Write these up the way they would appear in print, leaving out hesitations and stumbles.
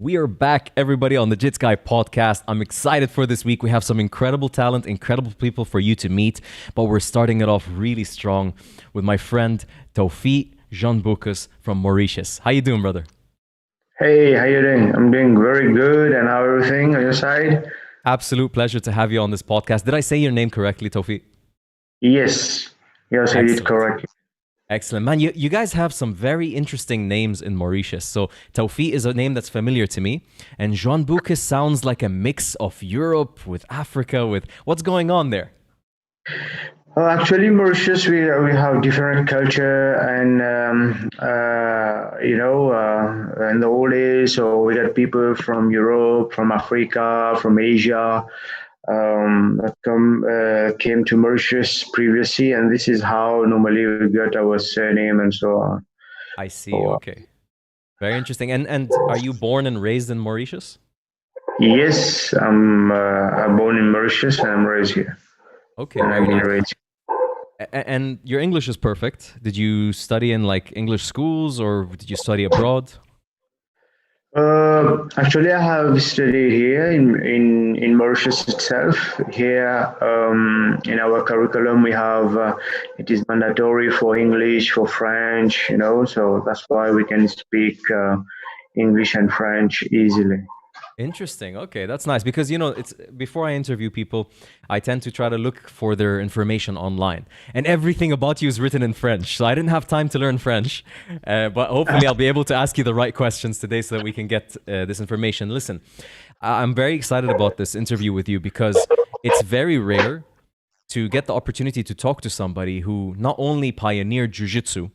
We are back, everybody, on the Jits Guy podcast. I'm excited for this week. We have some incredible talent, incredible people for you to meet, but we're starting it off really strong with my friend Tawfiq Jaunbocus from Mauritius. How you doing, brother? Hey, how you doing? I'm doing very good. And how everything on your side? Absolute pleasure to have you on this podcast. Did I say your name correctly, Tawfiq? Yes, you said it Excellent. correctly. Excellent. Man, you guys have some very interesting names in Mauritius. So Tawfiq is a name that's familiar to me. And Jaunbocus sounds like a mix of Europe with Africa, with what's going on there? Actually, Mauritius, we have different culture, and in the old days, so we got people from Europe, from Africa, from Asia, that came to Mauritius previously, and this is how normally we got our surname and so on. I see. So, Okay. Very interesting. And are you born and raised in Mauritius? yes, I'm born in Mauritius and I'm raised here. Okay, And I've very been nice. raised. And your English is perfect. Did you study in like English schools or did you study abroad? Actually, I have studied here in Mauritius itself. Here, in our curriculum, we have it is mandatory for English, for French, so that's why we can speak English and French easily. Interesting. Okay, that's nice because it's before I interview people, I tend to try to look for their information online, and everything about you is written in French. So I didn't have time to learn French, but hopefully I'll be able to ask you the right questions today so that we can get this information. Listen, I'm very excited about this interview with you because it's very rare to get the opportunity to talk to somebody who not only pioneered jiu-jitsu,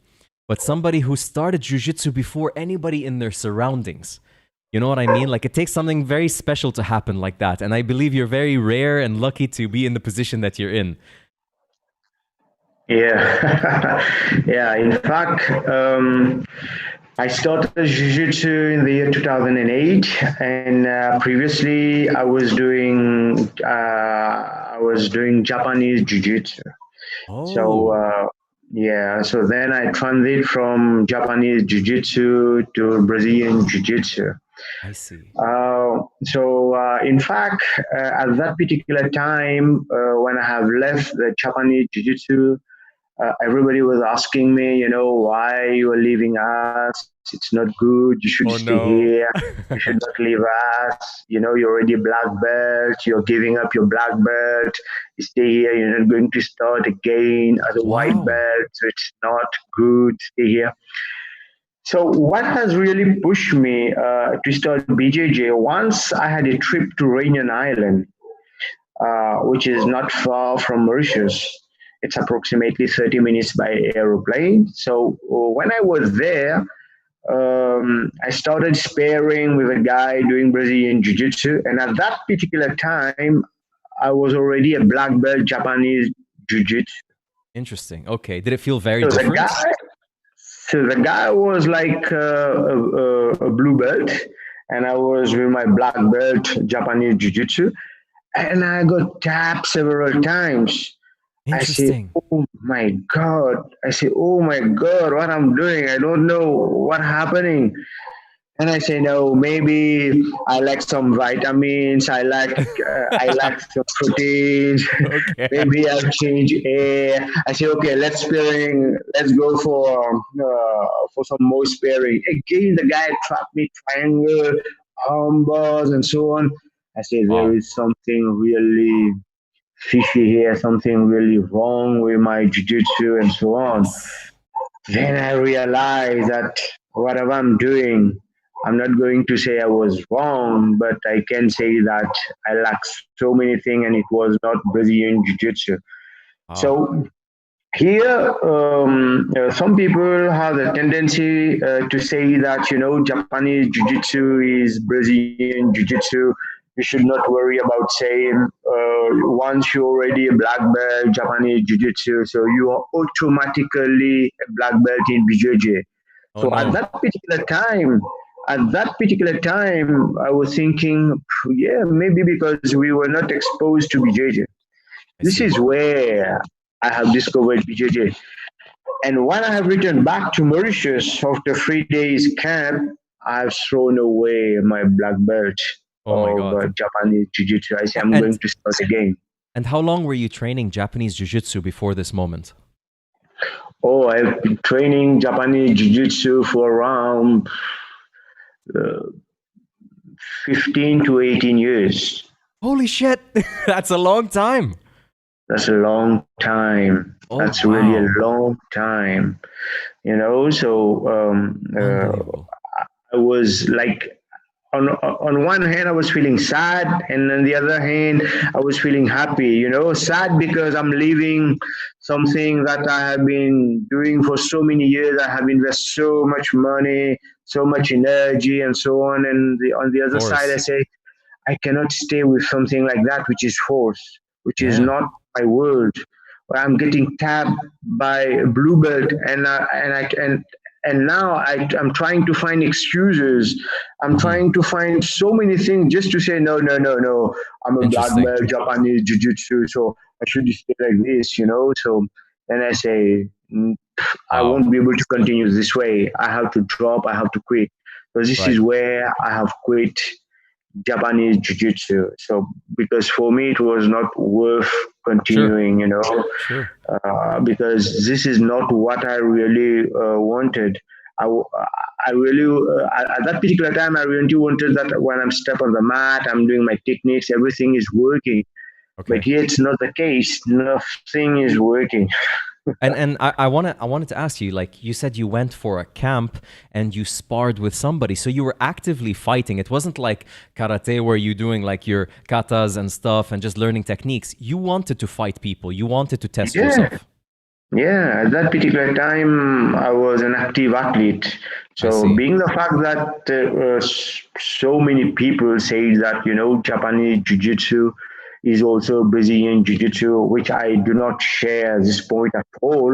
but somebody who started jiu-jitsu before anybody in their surroundings. You know what I mean? Like it takes something very special to happen like that. And I believe you're very rare and lucky to be in the position that you're in. Yeah, yeah. In fact, I started jiu-jitsu in the year 2008, and previously I was doing Japanese jiu-jitsu. So Oh, yeah, so then I transited from Japanese jiu-jitsu to Brazilian jiu-jitsu. I see. In fact, at that particular time, when I have left the Japanese jiu-jitsu, everybody was asking me, why you are leaving us? It's not good. You should Oh stay no. here. You should not leave us. You're already a black belt. You're giving up your black belt. You stay here. You're not going to start again as a white Wow. belt. So it's not good. Stay here. So what has really pushed me to start BJJ? Once I had a trip to Iranian Island, which is not far from Mauritius. It's approximately 30 minutes by aeroplane. So when I was there, I started sparring with a guy doing Brazilian Jiu Jitsu. And at that particular time, I was already a black belt Japanese Jiu Jitsu. Interesting. Okay. Did it feel very So the different? guy, so the guy was like a blue belt, and I was with my black belt Japanese Jiu Jitsu, and I got tapped several times. I say, Interesting. oh my God. I say, oh my God, what I'm doing. I don't know what happening. And I say, no, maybe I like some vitamins. I like some proteins. Okay. Maybe I'll change air. I say, okay, let's sparing. Let's go for some more sparing. Again, the guy trapped me triangle, arm bars, and so on. I say, there Wow. is something really fishy here, something really wrong with my jiu-jitsu and so on. Yes. Then I realized that whatever I'm doing, I'm not going to say I was wrong, but I can say that I lacked so many things and it was not Brazilian jiu-jitsu. Wow. So here, some people have a tendency to say that, Japanese jiu-jitsu is Brazilian jiu-jitsu. You should not worry about saying once you're already a black belt Japanese jiu-jitsu, so you are automatically a black belt in BJJ. Oh So no. at that particular time, I was thinking, yeah, maybe because we were not exposed to BJJ. I This see. is where I have discovered BJJ. And when I have returned back to Mauritius after 3 days camp, I've thrown away my black belt Oh my of God. Japanese Jiu Jitsu. I say I'm And going to start again. and how long were you training Japanese Jiu Jitsu before this moment? Oh, I've been training Japanese Jiu Jitsu for around uh, 15 to 18 years. Holy shit. That's a long time. That's a long time. Oh That's really a wow. long time. So Unbelievable. I was like, on one hand I was feeling sad, and on the other hand I was feeling happy. Sad because I'm leaving something that I have been doing for so many years. I have invested so much money, so much energy, and so on. And on the Of other side, I course. say I cannot stay with something like that, which is force, which is Yeah. not my world. Where I'm getting tapped by a blue belt, and now I'm trying to find excuses. I'm Hmm. trying to find so many things just to say no, no, no, no. I'm a black Interesting. belt, Japanese Jiu Jitsu, so I should stay like this. So then I say, I Wow. won't be able to continue this way. I have to drop. I have to quit. So this Right. is where I have quit Japanese Jiu Jitsu. So because for me it was not worth Sure. continuing, Sure. because this is not what I really wanted. I, I really, at that particular time, I really wanted that when I'm step on the mat, I'm doing my techniques, everything is working. But Okay. here it's not the case. Nothing is working. And I wanted to ask you, like you said you went for a camp and you sparred with somebody. So you were actively fighting. It wasn't like karate where you're doing like your katas and stuff and just learning techniques. You wanted to fight people. You wanted to test Yeah, yourself. yeah. At that particular time, I was an active athlete. I So, see. being the fact that so many people say that Japanese Jiu Jitsu is also Brazilian Jiu Jitsu, which I do not share this point at all.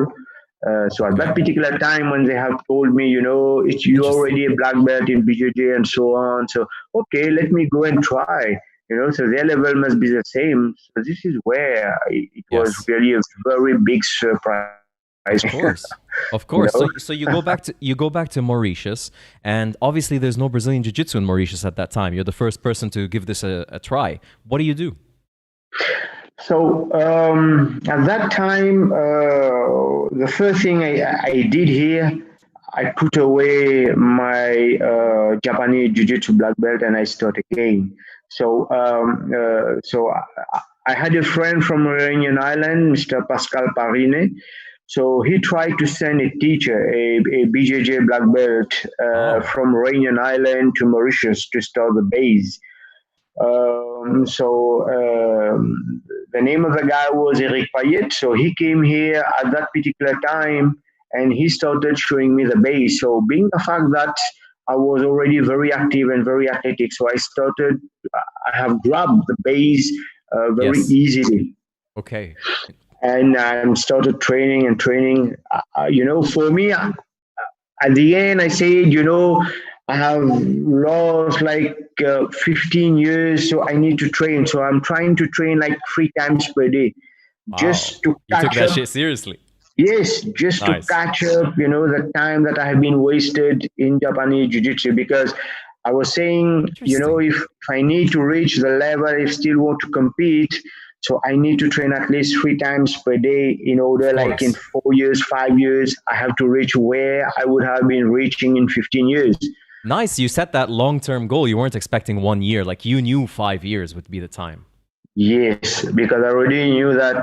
So at Okay. that particular time, when they have told me, it's you Interesting. already a black belt in BJJ and so on. So okay, let me go and try. So their level must be the same. So this is where it was Yes. really a very big surprise. Of course. Of you course. know, So you go back to Mauritius, and obviously there's no Brazilian Jiu-Jitsu in Mauritius at that time. You're the first person to give this a try. What do you do? So at that time, the first thing I did here, I put away my Japanese Jiu-Jitsu black belt and I start again. So I had a friend from Iranian Island, Mr. Pascal Parine. So he tried to send a teacher, a BJJ black belt, Oh, from Iranian Island to Mauritius to start the base. So the name of the guy was Eric Payet. So he came here at that particular time and he started showing me the base. So being the fact that I was already very active and very athletic, so I have grabbed the base very yes. easily. Okay. And I started training and training. For me, at the end, I said, I have lost like 15 years, so I need to train. So I'm trying to train like 3 times per day Wow. just to You took catch that up. shit seriously. Yes, just to Nice. catch up, the time that I have been wasted in Japanese Jiu Jitsu because I was saying, Interesting. if I need to reach the level, if still want to compete, so I need to train at least 3 times per day in Of order, like in course. 4 years, 5 years, I have to reach where I would have been reaching in 15 years. Nice. You set that long-term goal. You weren't expecting 1 year. Like you knew 5 years would be the time. Yes, because I already knew that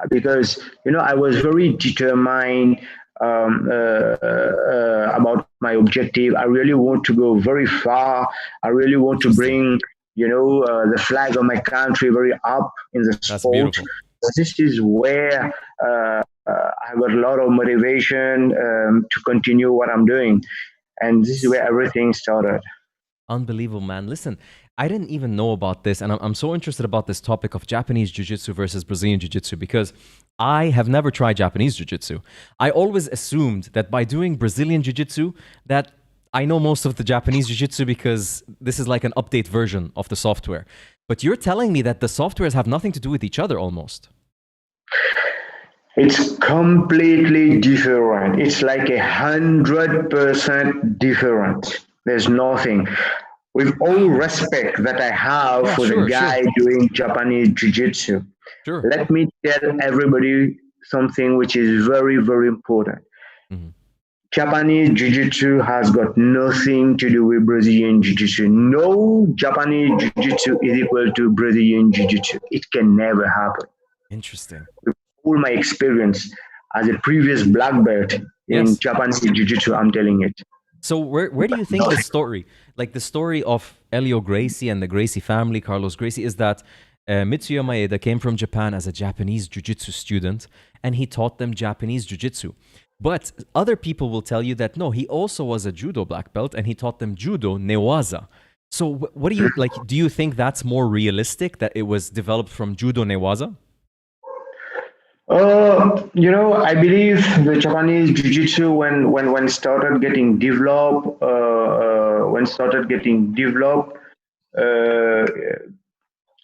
because I was very determined about my objective. I really want to go very far. I really want to Interesting. bring the flag of my country very up in the That's sport. beautiful. This is where I got a lot of motivation to continue what I'm doing, and this is where everything started. Unbelievable, man. Listen, I didn't even know about this, and I'm so interested about this topic of Japanese Jiu Jitsu versus Brazilian Jiu Jitsu because I have never tried Japanese Jiu Jitsu. I always assumed that by doing Brazilian Jiu Jitsu, that I know most of the Japanese Jiu Jitsu because this is like an update version of the software. But you're telling me that the softwares have nothing to do with each other almost. It's completely different. It's like 100% different. There's nothing. With all Wow. respect that I have Yeah, for the sure, guy sure, doing Japanese Jiu Jitsu, sure. let me tell everybody something which is very, very important. Hmm. Japanese Jiu Jitsu has got nothing to do with Brazilian Jiu Jitsu. No Japanese Jiu Jitsu is equal to Brazilian Jiu Jitsu. It can never happen. Interesting. All my experience as a previous black belt in Yes. Japanese Jiu Jitsu, I'm telling it. So where do you think the story, like the story of Elio Gracie and the Gracie family, Carlos Gracie, is that Mitsuya Maeda came from Japan as a Japanese jiu-jitsu student and he taught them Japanese jiu-jitsu. But other people will tell you that no, he also was a judo black belt and he taught them judo newaza. So what do you like? Do you think that's more realistic that it was developed from judo newaza? I believe the Japanese Jiu-Jitsu when started getting developed, uh,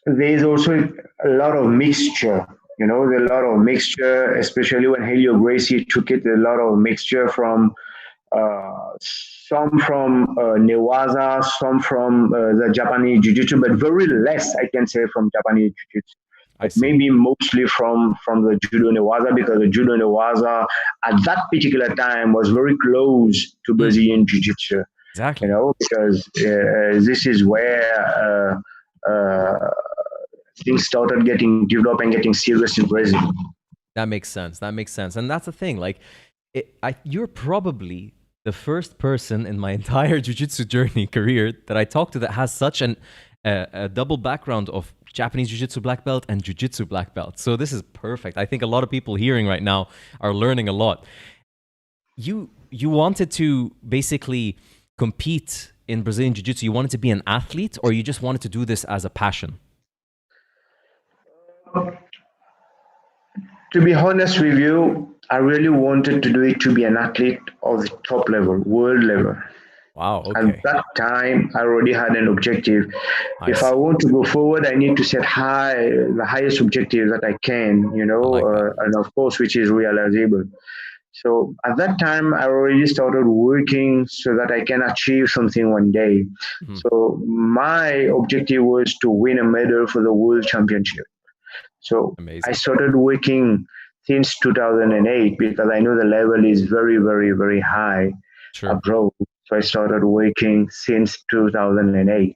there's also a lot of mixture. There's a lot of mixture, especially when Helio Gracie took it. A lot of mixture from some from Newaza, some from the Japanese Jiu-Jitsu, but very less, I can say, from Japanese Jiu-Jitsu. I But see. maybe mostly from the Judo Newaza, because the Judo Newaza at that particular time was very close to Mm, Brazilian Jiu-Jitsu. exactly. Because this is where things started getting developed and getting serious in Brazil. That makes sense. That makes sense. And that's the thing. Like, you're probably the first person in my entire jiu-jitsu journey career that I talked to that has such a double background of Japanese jiu-jitsu black belt and jiu-jitsu black belt. So this is perfect. I think a lot of people hearing right now are learning a lot. You wanted to basically compete in Brazilian jiu-jitsu. You wanted to be an athlete, or you just wanted to do this as a passion? To be honest with you, I really wanted to do it to be an athlete of the top level, world level. Wow. At Okay. that time, I already had an objective. If I Nice. want to go forward, I need to set the highest objective that I can, I like that. and of course, which is realizable. So at that time, I already started working so that I can achieve something one day. Mhm. So my objective was to win a medal for the World Championship. So I Amazing. started working since 2008 because I know the level is very, very, very high Sure. abroad. So I started working since 2008.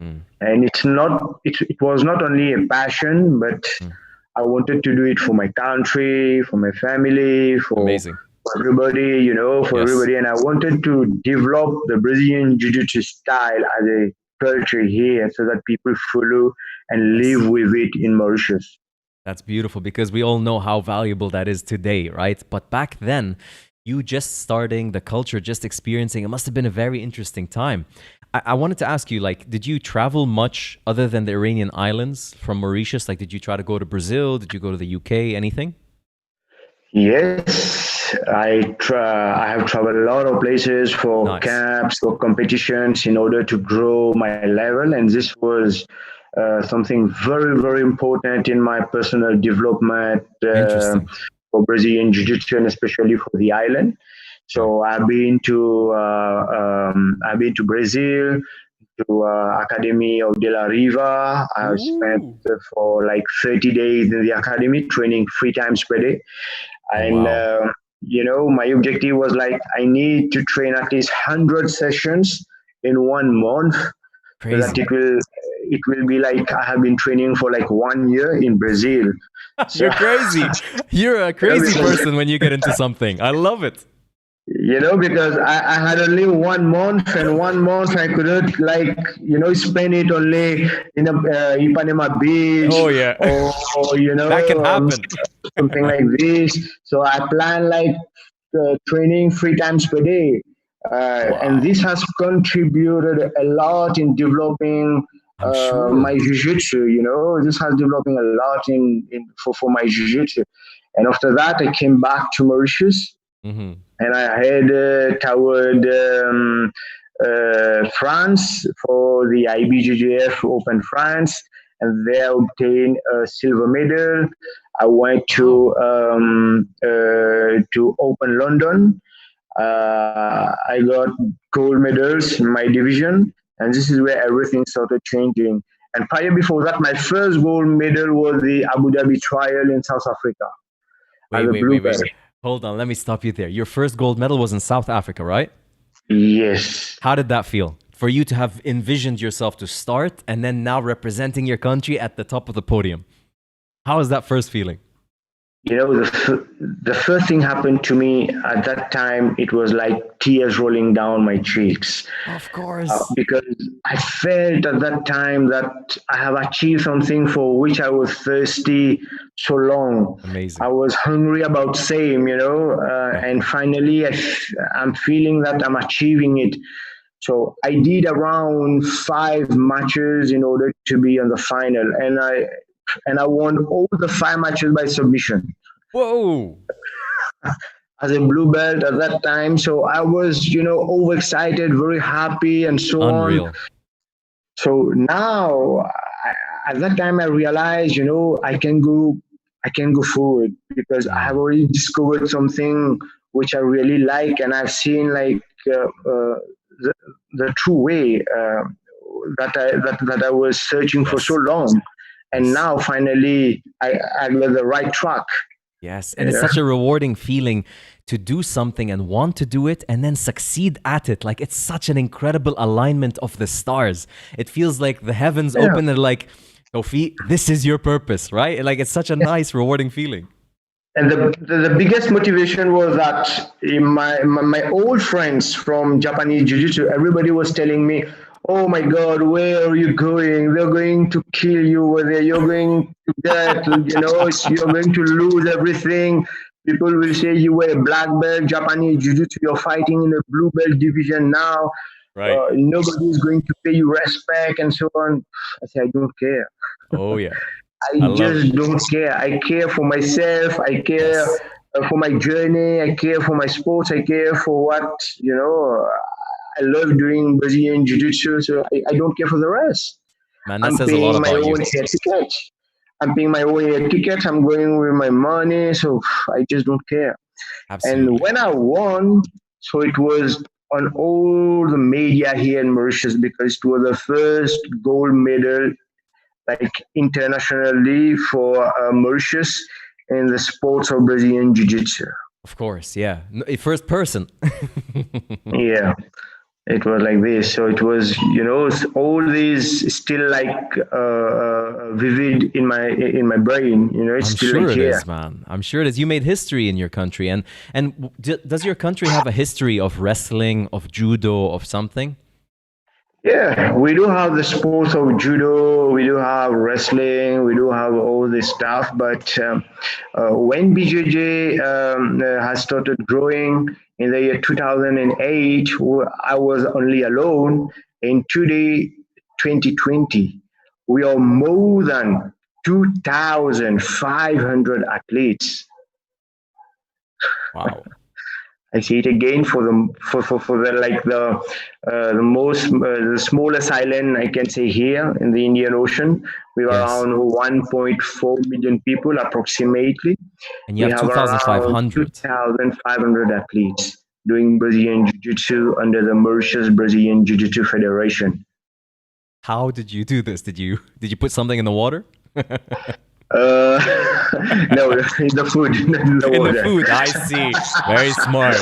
Mm, And it was not only a passion, but mm. I wanted to do it for my country, for my family, Amazing. for everybody, for Yes. everybody. And I wanted to develop the Brazilian Jiu Jitsu style as a culture here so that people follow and Yes. live with it in Mauritius. That's beautiful because we all know how valuable that is today, right? But back then, you just starting the culture, just experiencing, it must have been a very interesting time. I wanted to ask you, like, did you travel much other than the Iranian Islands from Mauritius? Like, did you try to go to Brazil? Did you go to the UK? Anything? Yes, I have traveled a lot of places for Nice. camps, for competitions in order to grow my level, and this was something very, very important in my personal development Interesting. for Brazilian Jiu-Jitsu and especially for the island. Sure. So I've been to Brazil, to Academy of De La Riva. I spent Ooh. for like 30 days in the academy, training 3 times per day. Oh, And wow. my objective was like I need to train at least 100 sessions in 1 month, so that Crazy. it will be like I have been training for like 1 year in Brazil. So You're crazy. You're a crazy because person when you get into something. I love it. because I had only 1 month, and 1 month I couldn't like spend it only in a Ipanema beach, Oh, yeah. or That can happen. something like this. So I plan like training 3 times per day, and Wow. this has contributed a lot in developing I'm my sure. jiu-jitsu. This has developing a lot for my jiu-jitsu. And after that, I came back to Mauritius, Hmm. and I headed toward France for the IBJJF Open France, and there obtained a silver medal. I went to Open London. I got gold medals in my division, and this is where everything started changing. And prior before that, my first gold medal was the Abu Dhabi trial in South Africa as a blue belt. Hold on, let me stop you there. Your first gold medal was in South Africa, right? Yes. How did that feel? For you to have envisioned yourself to start and then now representing your country at the top of the podium. How was that first feeling? You know, the first thing happened to me at that time, it was like tears rolling down my cheeks. Of course. Because I felt at that time that I have achieved something for which I was thirsty so long. Amazing. I was hungry about same, and finally I'm feeling that I'm achieving it. So I did around 5 matches in order to be on the final, and I won all the 5 matches by submission. Whoa! As a blue belt at that time, so I was, overexcited, very happy, and so Unreal. on. So now, at that time, I realized, I can go forward because I have already discovered something which I really like, and I've seen like the true way that I was searching for so long. And now finally I got the right track. Yes, and it's such a rewarding feeling to do something and want to do it and then succeed at it. Like, it's such an incredible alignment of the stars. It feels like the heavens open and like, Tawfiq, this is your purpose, right? Like, it's such a nice, rewarding feeling. And the biggest motivation was that my old friends from Japanese Jiu Jitsu, everybody was telling me, oh my God, where are you going? They're going to kill you over there. You're going to get, you're going to lose everything. People will say you were a black belt, Japanese Jiu Jitsu, you're fighting in a blue belt division now. Right. Nobody is going to pay you respect and so on. I say, I don't care. Oh, yeah. I just don't care. I care for myself. I care for my journey. I care for my sports. I care for what, I love doing Brazilian Jiu Jitsu, so I don't care for the rest. Man, that says a lot about you. I'm paying my own air ticket. I'm going with my money, so I just don't care. Absolutely. And when I won, so it was on all the media here in Mauritius because it was the first gold medal, like internationally for Mauritius in the sports of Brazilian Jiu Jitsu. Of course, yeah. First person. Yeah. It was like this. So it was, all these still like vivid in my brain. It's I'm still sure like it here. is, man. I'm sure it is. You made history in your country, and does your country have a history of wrestling, of judo, of something? Yeah, we do have the sports of judo, we do have wrestling, we do have all this stuff. But when BJJ has started growing in the year 2008, I was only alone. In today, 2020, we are more than 2,500 athletes. Wow. I see it again for the smallest island I can say here in the Indian Ocean. We are around 1.4 million people approximately. And you have 2,500. 2,500 athletes doing Brazilian Jiu Jitsu under the Mauritius Brazilian Jiu Jitsu Federation. How did you do this? Did you put something in the water? No, in the food. In the food, I see. Very smart.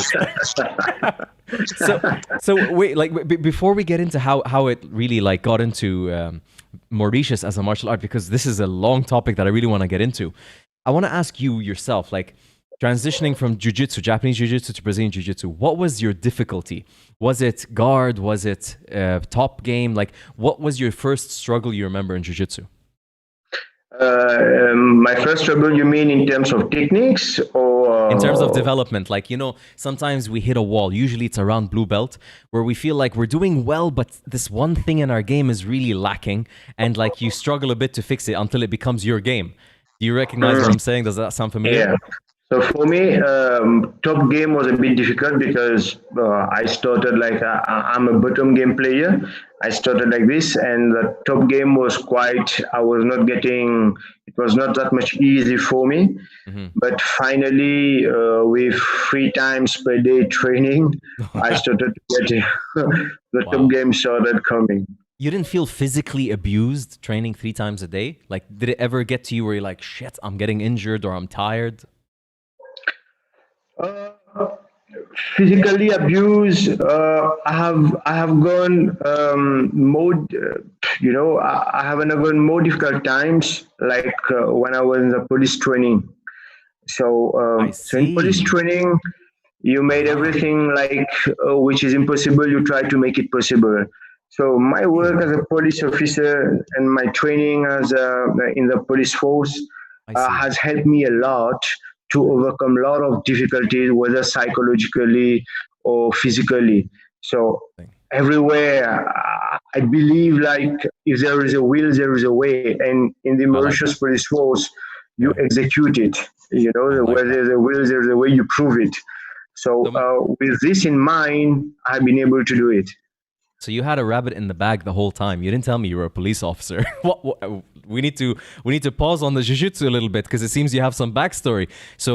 So wait, like before we get into how it really like got into Mauritius as a martial art, because this is a long topic that I really want to get into. I want to ask you yourself, like transitioning from jiu-jitsu, Japanese jiu-jitsu to Brazilian jiu-jitsu, what was your difficulty? Was it guard? Was it top game? Like, what was your first struggle you remember in jiu-jitsu? My first trouble, you mean in terms of techniques or in terms of development? Like, sometimes we hit a wall, usually it's around blue belt, where we feel like we're doing well, but this one thing in our game is really lacking, and like you struggle a bit to fix it until it becomes your game. Do you recognize what I'm saying? Does that sound familiar? Yeah. So for me, top game was a bit difficult because I started like I'm a bottom game player. I started like this, and the top game was quite. I was not getting. It was not that much easy for me. Hmm. But finally, with 3 times per day training, I started to get the top Wow. game started coming. You didn't feel physically abused training 3 times a day? Like, did it ever get to you where you're like, shit, I'm getting injured or I'm tired? Uh, Physically abused. I have gone more. I have undergone more difficult times, like when I was in the police training. I So in police see. training, you made Uh-huh. everything like which is impossible. You try to make it possible. So my work Hey, as a police officer and my training as in the police force I see. has helped me a lot to overcome a lot of difficulties, whether psychologically or physically. So everywhere, I believe like if there is a will, there is a way, and in the I like Mauritius that. police force, you Yeah, execute it. I like Where that. there's a will, there's a way you prove it. So So, with this in mind, I've been able to do it. so you had a rabbit in the bag the whole time. You didn't tell me you were a police officer. We need to pause on the jiu-jitsu a little bit because it seems you have some backstory. So,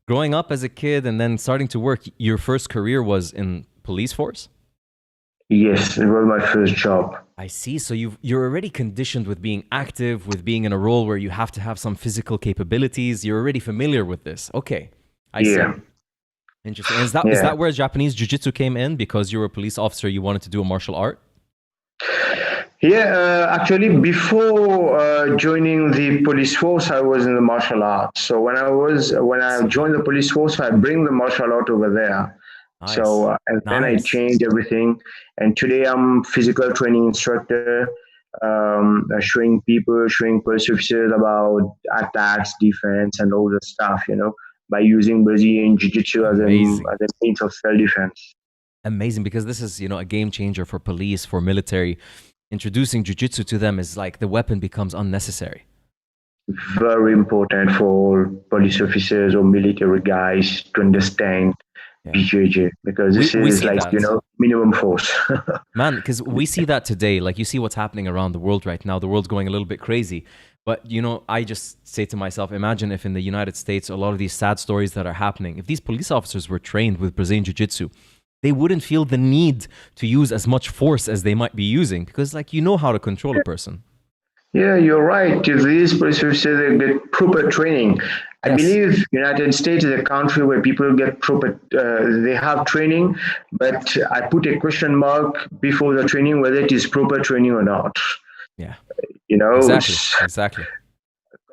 growing up as a kid and then starting to work, your first career was in police force? Yes, it was my first job. I see. So you're already conditioned with being active, with being in a role where you have to have some physical capabilities. You're already familiar with this. Okay. I see. Yeah, Interesting. And is that yeah. where Japanese Jiu Jitsu came in? Because you were a police officer, you wanted to do a martial art? Yeah, actually, before joining the police force, I was in the martial arts. So when I I see. joined the police force, I bring the martial art over there. Nice. And then I Nice. changed everything. And today I'm physical training instructor, showing people, showing police officers about attacks, defense, and all the stuff. By using Brazilian Jiu Jitsu as Amazing. a means of self defense. Amazing. Because this is, a game changer for police, for military. Introducing Jiu Jitsu to them is like the weapon becomes unnecessary. Very important for police officers or military guys to understand Yeah. BJJ because We, this we is see like, that. minimum force. Man, because we see that today. Like you see what's happening around the world right now. The world's going a little bit crazy. But, I just say to myself, imagine if in the United States, a lot of these sad stories that are happening, if these police officers were trained with Brazilian Jiu Jitsu, they wouldn't feel the need to use as much force as they might be using because, like, you know how to control a person. Yeah, you're right. These police officers they get proper training. I Yes. believe United States is a country where people get proper. They have training, but I put a question mark before the training whether it is proper training or not. Yeah. You know, Exactly. Exactly.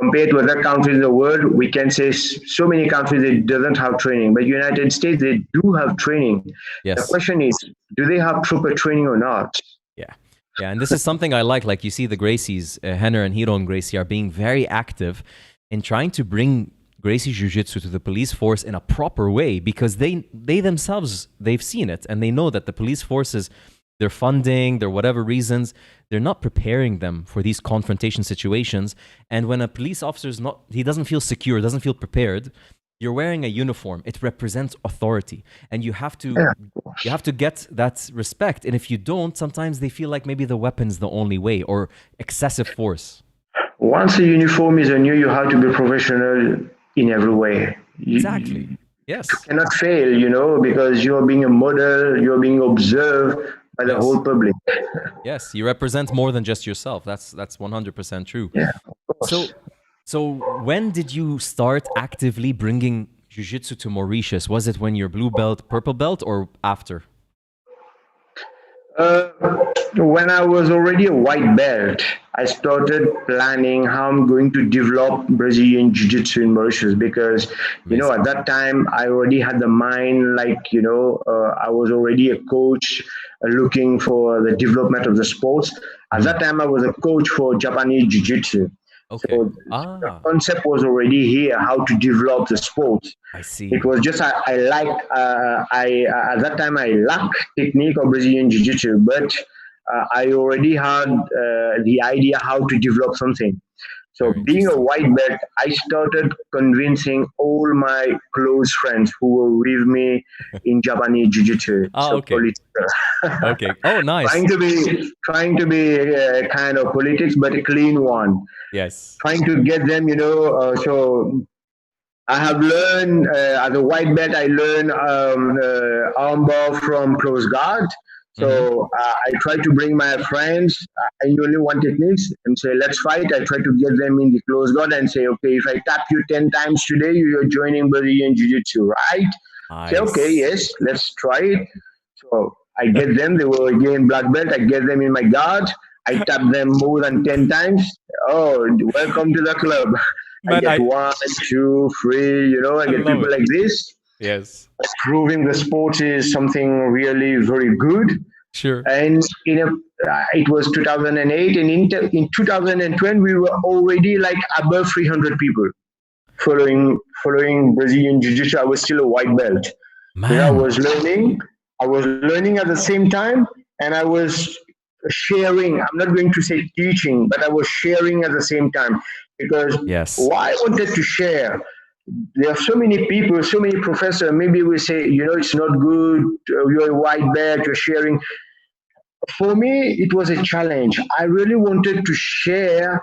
compared to other countries in the world, we can say so many countries that doesn't have training, but United States they do have training. The Yes. question is, do they have proper training or not? Yeah. Yeah. And this is something I like. Like you see the Gracies, Henner and Hiro and Gracie are being very active in trying to bring Gracie Jiu-Jitsu to the police force in a proper way because they themselves, they've seen it and they know that the police forces, their funding, their whatever reasons, they're not preparing them for these confrontation situations. And when a police officer is not, he doesn't feel secure, doesn't feel prepared, you're wearing a uniform. It represents authority, and Yeah, you have to get that respect. And if you don't, sometimes they feel like maybe the weapon's the only way or excessive force. once a uniform is on you, you have to be professional in every way. Exactly. You Yes. cannot fail, because you are being a model, you are being observed by the Yes. whole public. Yes. You represent more than just yourself. That's 100% true. Yeah, of So, course. so when did you start actively bringing jiu-jitsu to Mauritius? Was it when you're blue belt, purple belt, or after? Uh, when I was already a white belt, I started planning how I'm going to develop Brazilian Jiu Jitsu in Mauritius because, Amazing. at that time I already had the mind like, I was already a coach looking for the development of the sports. At Hmm. that time, I was a coach for Japanese Jiu Jitsu. Okay. So the Ah, concept was already here how to develop the sport. I It see. was just I like I at that time I lacked technique of Brazilian Jiu Jitsu, but I already had the idea how to develop something. So Very being a interesting. white belt, I started convincing all my close friends who were with me in Japanese Jiu Jitsu. Ah, So okay. political. Okay. Oh, nice. trying to be a kind of politics, but a clean one. Yes. Trying to get them, so I have learned as a white belt. I learned armbar from close guard. Mm-hmm. So I try to bring my friends. I only one techniques and say let's fight. I try to get them in the close guard and say, okay, if I tap you 10 times today, you're joining Brazilian Jiu Jitsu, right? Say okay, Nice. yes, let's try it. So I get them. They were again black belt. I get them in my guard. I tap them more than 10 times. Oh, welcome to the club. I Man, get one, two, three. I I get love people it. like this, Yes. proving the sport is something really very good. Sure. And it was 2008, and in 2020 we were already like above 300 people following Brazilian Jiu Jitsu. I was still a white belt. I Man. was learning. I was learning at the same time, and I was sharing. I'm not going to say teaching, but I was sharing at the same time because Yes. why I wanted to share. There are so many people, so many professors. Maybe we say, it's not good. You're a white belt. You're sharing. For me, it was a challenge. I really wanted to share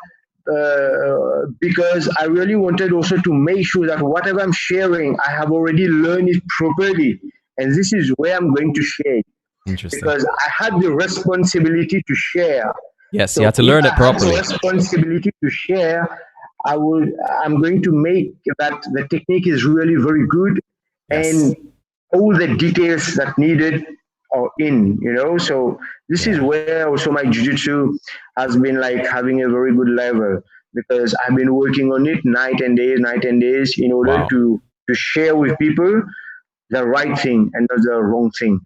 because I really wanted also to make sure that whatever I'm sharing, I have already learned it properly. And this is where I'm going to share it Interesting. because I had the responsibility to share. Yes, you So had to if learn it I had the properly. responsibility to share, I'm going to make that the technique is really very good Yes. and all the details that needed are in. So this is Yeah. where also my jiu-jitsu has been like having a very good level because I've been working on it night and days in order Wow. to share with people the right thing and not the wrong thing.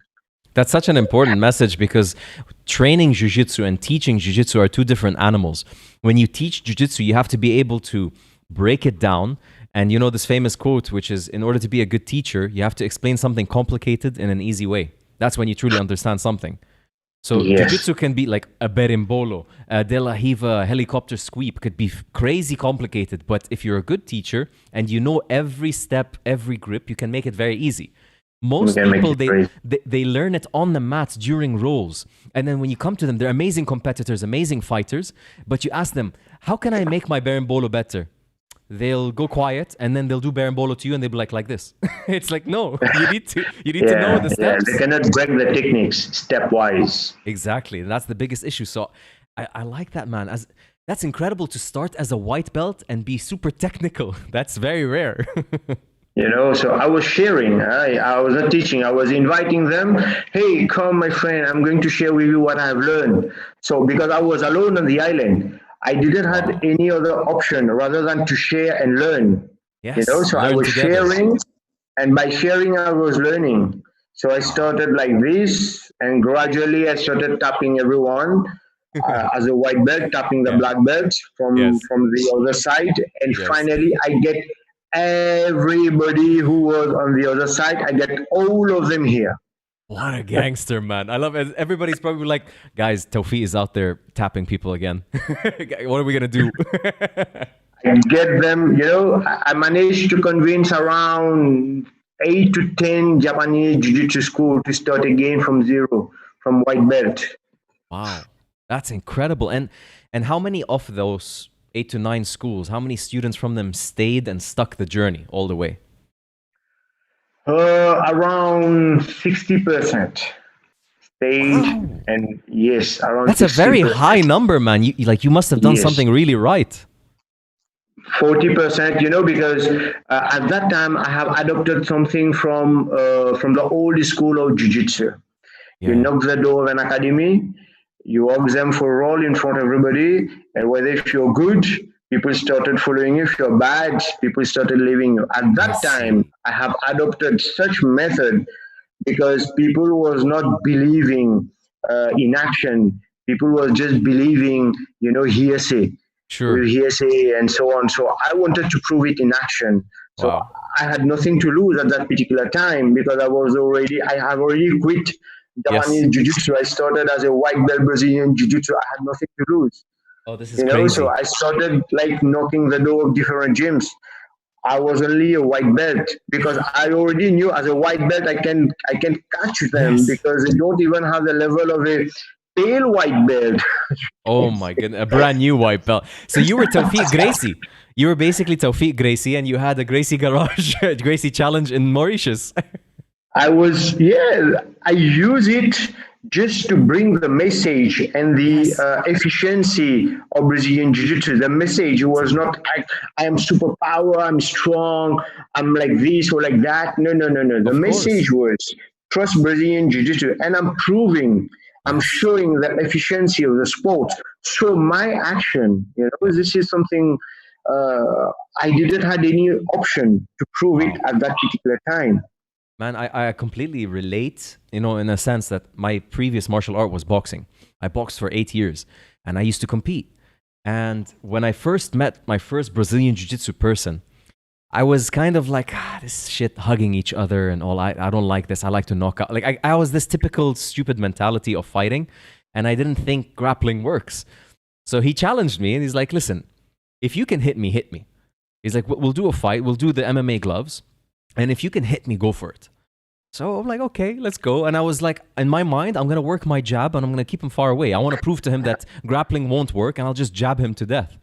That's such an important message because training jiu-jitsu and teaching jiu-jitsu are two different animals. When you teach jiu-jitsu, you have to be able to break it down. And you know this famous quote, which is, in order to be a good teacher, you have to explain something complicated in an easy way. That's when you truly understand something. So Yes. jiu-jitsu can be like a berimbolo, a de la riva helicopter sweep, could be crazy complicated. But if you're a good teacher and you know every step, every grip, you can make it very easy. We Most can make people, it crazy. they learn it on the mats during rolls. And then when you come to them, they're amazing competitors, amazing fighters. But you ask them, how can I make my berimbolo better? They'll go quiet and then they'll do berimbolo to you and they'll be like this. It's like, no, you need to know Yeah, the yeah. They steps. cannot break the techniques stepwise. Exactly. That's the biggest issue. So I like that, man. That's incredible to start as a white belt and be super technical. That's very rare. So I was sharing. I was not teaching. I was inviting them. Hey, come, my friend. I'm going to share with you what I've learned. So because I was alone on the island, I didn't have Wow. any other option rather than to share and learn. Yes, So I learn was together. sharing, and by sharing, I was learning. So I Wow. started like this, and gradually I started tapping everyone as a white belt, tapping the Yeah. black belt from Yes. the other side, and Yes. finally I get everybody who was on the other side. I get all of them here. What a gangster, man. I love it. Everybody's probably like, guys, Tawfiq is out there tapping people again. What are we going to do? I get them. I managed to convince around 8 to 10 Japanese jiu-jitsu school to start again from zero, from white belt. Wow. That's incredible. And how many of those 8 to 9 schools, how many students from them stayed and stuck the journey all the way? Around 60% stayed, Wow. and yes, around That's a very high 60%. number, man. You must have done Yes, something really right. 40%. Because at that time I have adopted something from the old school of jiu-jitsu. You Yeah. knock the door of an academy, you ask them for a role in front of everybody, and whether if you're good, people started following you. If you're bad, people started leaving you. At I that time, see. I have adopted such method because people was not believing in action. People was just believing, hearsay, Sure. with hearsay and so on. So I wanted to prove it in action. So Wow. I had nothing to lose at that particular time because I have already quit Yes. Japanese Jiu Jitsu. I started as a white belt Brazilian Jiu Jitsu. I had nothing to lose. Oh, this is crazy. So I started like knocking the door of different gyms. I was only a white belt because I already knew as a white belt I can catch them Yes. because they don't even have the level of a pale white belt. Oh my goodness, a brand new white belt. So you were Tawfiq Gracie. You were basically Tawfiq Gracie, and you had a Gracie Garage, Gracie Challenge in Mauritius. I use it just to bring the message and the Yes, efficiency of Brazilian Jiu Jitsu. The message was not, I am superpower, I'm strong, I'm like this or like that. No, no, no, no. The of course. message was trust Brazilian Jiu Jitsu. And I'm Yes. showing the efficiency of the sport. So my action, Yeah. this is something uh, I didn't have any option to prove it Wow. at that particular time. Man, I completely relate, in a sense that my previous martial art was boxing. I boxed for 8 years and I used to compete. And when I first met my first Brazilian Jiu Jitsu person, I was kind of like, this shit, hugging each other and all. I don't like this. I like to knock out. Like, I was this typical stupid mentality of fighting, and I didn't think grappling works. So he challenged me and he's like, listen, if you can hit me, hit me. He's like, we'll do a fight. We'll do the MMA gloves. And if you can hit me, go for it. So I'm like, okay, let's go. And I was like, in my mind, I'm going to work my jab and I'm going to keep him far away. I want to prove to him that grappling won't work and I'll just jab him to death.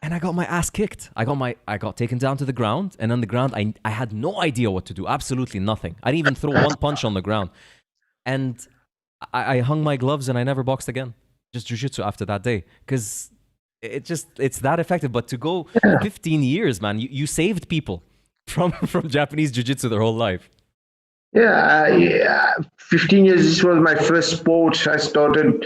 And I got my ass kicked. I got taken down to the ground. And on the ground, I had no idea what to do. Absolutely nothing. I didn't even throw one punch on the ground. And I hung my gloves and I never boxed again. Just jiu-jitsu after that day. Because it's that effective. But to go 15 years, man, you saved people from Japanese jiu-jitsu their whole life. Yeah, 15 years, this was my first sport. I started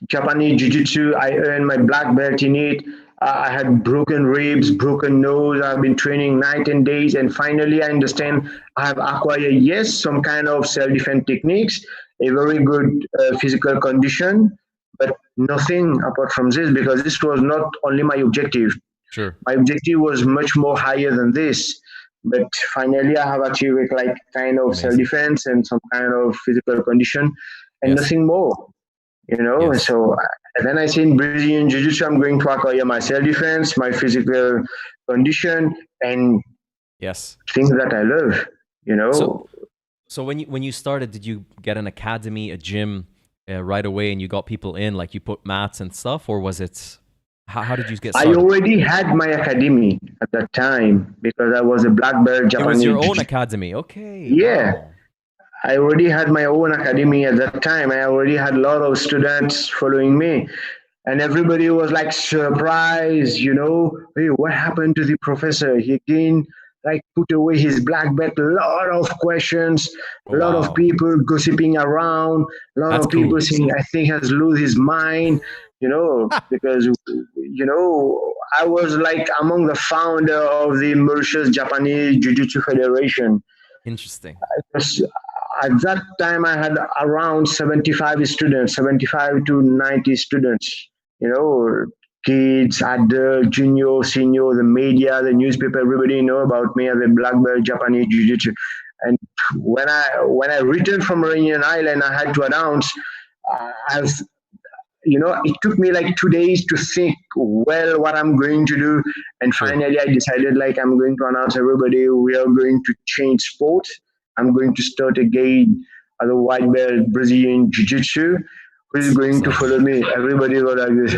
Japanese Jiu Jitsu. I earned my black belt in it. I had broken ribs, broken nose. I've been training night and days. And finally, I understand I have acquired, yes, some kind of self defense techniques, a very good physical condition, but nothing apart from this because this was not only my objective. Sure. My objective was much more higher than this. But finally, I have achieved like kind of Amazing. self-defense and some kind of physical condition and Yes. nothing more, And Yes. so and then I say in Brazilian Jiu-Jitsu, I'm going to acquire my self-defense, my physical condition, and Yes. things that I love, So when you started, did you get an academy, a gym right away, and you got people in, like you put mats and stuff, or was it? How did you get I started? already had my academy at that time because I was a black belt There Japanese was your own Jiu-Jitsu. academy. Okay. Yeah. Wow. I already had my own academy at that time. I already had a lot of students following me. And everybody was like surprised, hey, what happened to the professor? He again like put away his black belt. A lot of questions, a lot of Wow. people gossiping around, a lot That's of people cool. saying, I think he has lost his mind, because, I was like among the founder of the Mauritius Japanese Jiu Jitsu Federation. Interesting. At that time, I had around 75 students, 75 to 90 students, kids, adult, junior, senior, the media, the newspaper, everybody know about me as a black belt Japanese Jiu-Jitsu. And when I returned from Iranian Island, I had to announce, as it took me like 2 days to think well what I'm going to do. And Sure. finally, I decided like I'm going to announce everybody we are going to change sport. I'm going to start again as a white belt Brazilian Jiu Jitsu. Who is going to follow me? Everybody was like this.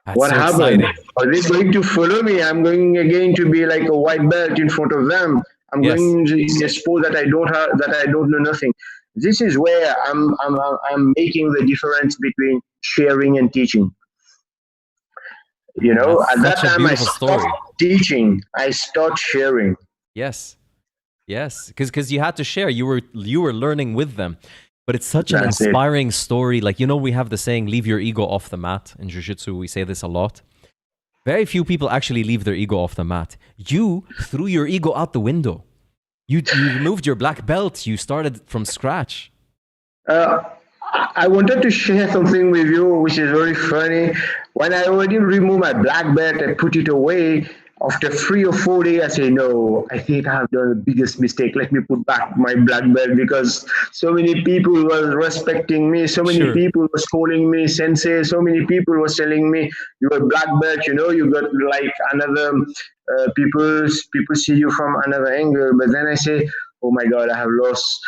That's What so happened? exciting. Are they going to follow me? I'm going again to be like a white belt in front of them. I'm Yes. going in a sport that I don't have, that I don't know nothing. This is where I'm making the difference between sharing and teaching. Man, that's At that such a time I beautiful stopped story. teaching. I stopped sharing. Yes. Yes. Because you had to share. You were learning with them. But it's such an That's it. inspiring story. Like, we have the saying, leave your ego off the mat. In Jiu-Jitsu, we say this a lot. Very few people actually leave their ego off the mat. You threw your ego out the window. You removed your black belt. You started from scratch. I wanted to share something with you, which is very funny. When I already removed my black belt and put it away, After 3 or 4 days, I say, no, I think I have done the biggest mistake. Let me put back my black belt, because so many people were respecting me. So many Sure. people was calling me sensei. So many people was telling me, you're a black belt, you got like another, people see you from another angle. But then I say, oh my God, I have lost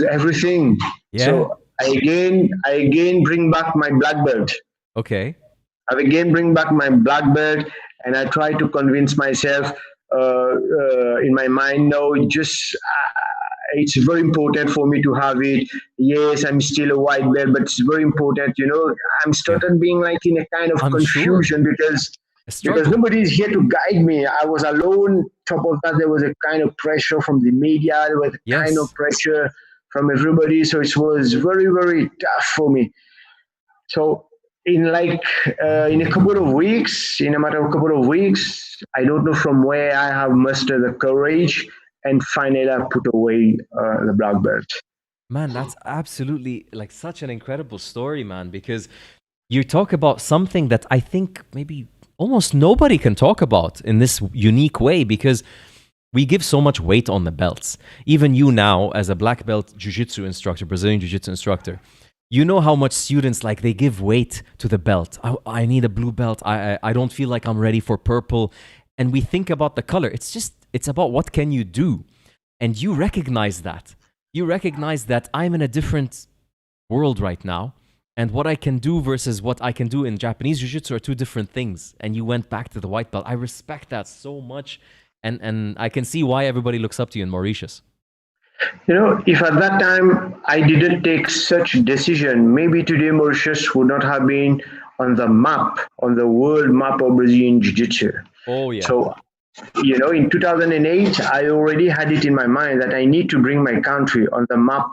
everything. Yeah. So I again bring back my black belt. Okay. I again bring back my black belt, and I try to convince myself in my mind, no, just it's very important for me to have it. Yes, I'm still a white belt, but it's very important. I'm Yeah. started being like in a kind of I'm sure. confusion, A because struggle. nobody is here to guide me. I was alone. Top of that, there was a kind of pressure from the media. There was a kind of Yes. pressure from everybody. So it was very, very tough for me. So in a couple of Unbelievable. weeks, in a matter of a couple of weeks, I don't know from where I have mustered the courage, and finally I put away the black belt. Man, that's absolutely like such an incredible story, man, because you talk about something that I think maybe almost nobody can talk about in this unique way, because we give so much weight on the belts. Even you now, as a black belt jiu-jitsu instructor, Brazilian jiu-jitsu instructor, you know how much students, like, they give weight to the belt. I need a blue belt. I don't feel like I'm ready for purple. And we think about the color. It's about what can you do. And you recognize that. You recognize that I'm in a different world right now. And what I can do versus what I can do in Japanese Jiu-Jitsu are two different things. And you went back to the white belt. I respect that so much. And I can see why everybody looks up to you in Mauritius. If at that time I didn't take such decision, maybe today Mauritius would not have been on the map, on the world map of Brazilian Jiu-Jitsu. Oh, yeah. So, in 2008, I already had it in my mind that I need to bring my country on the map,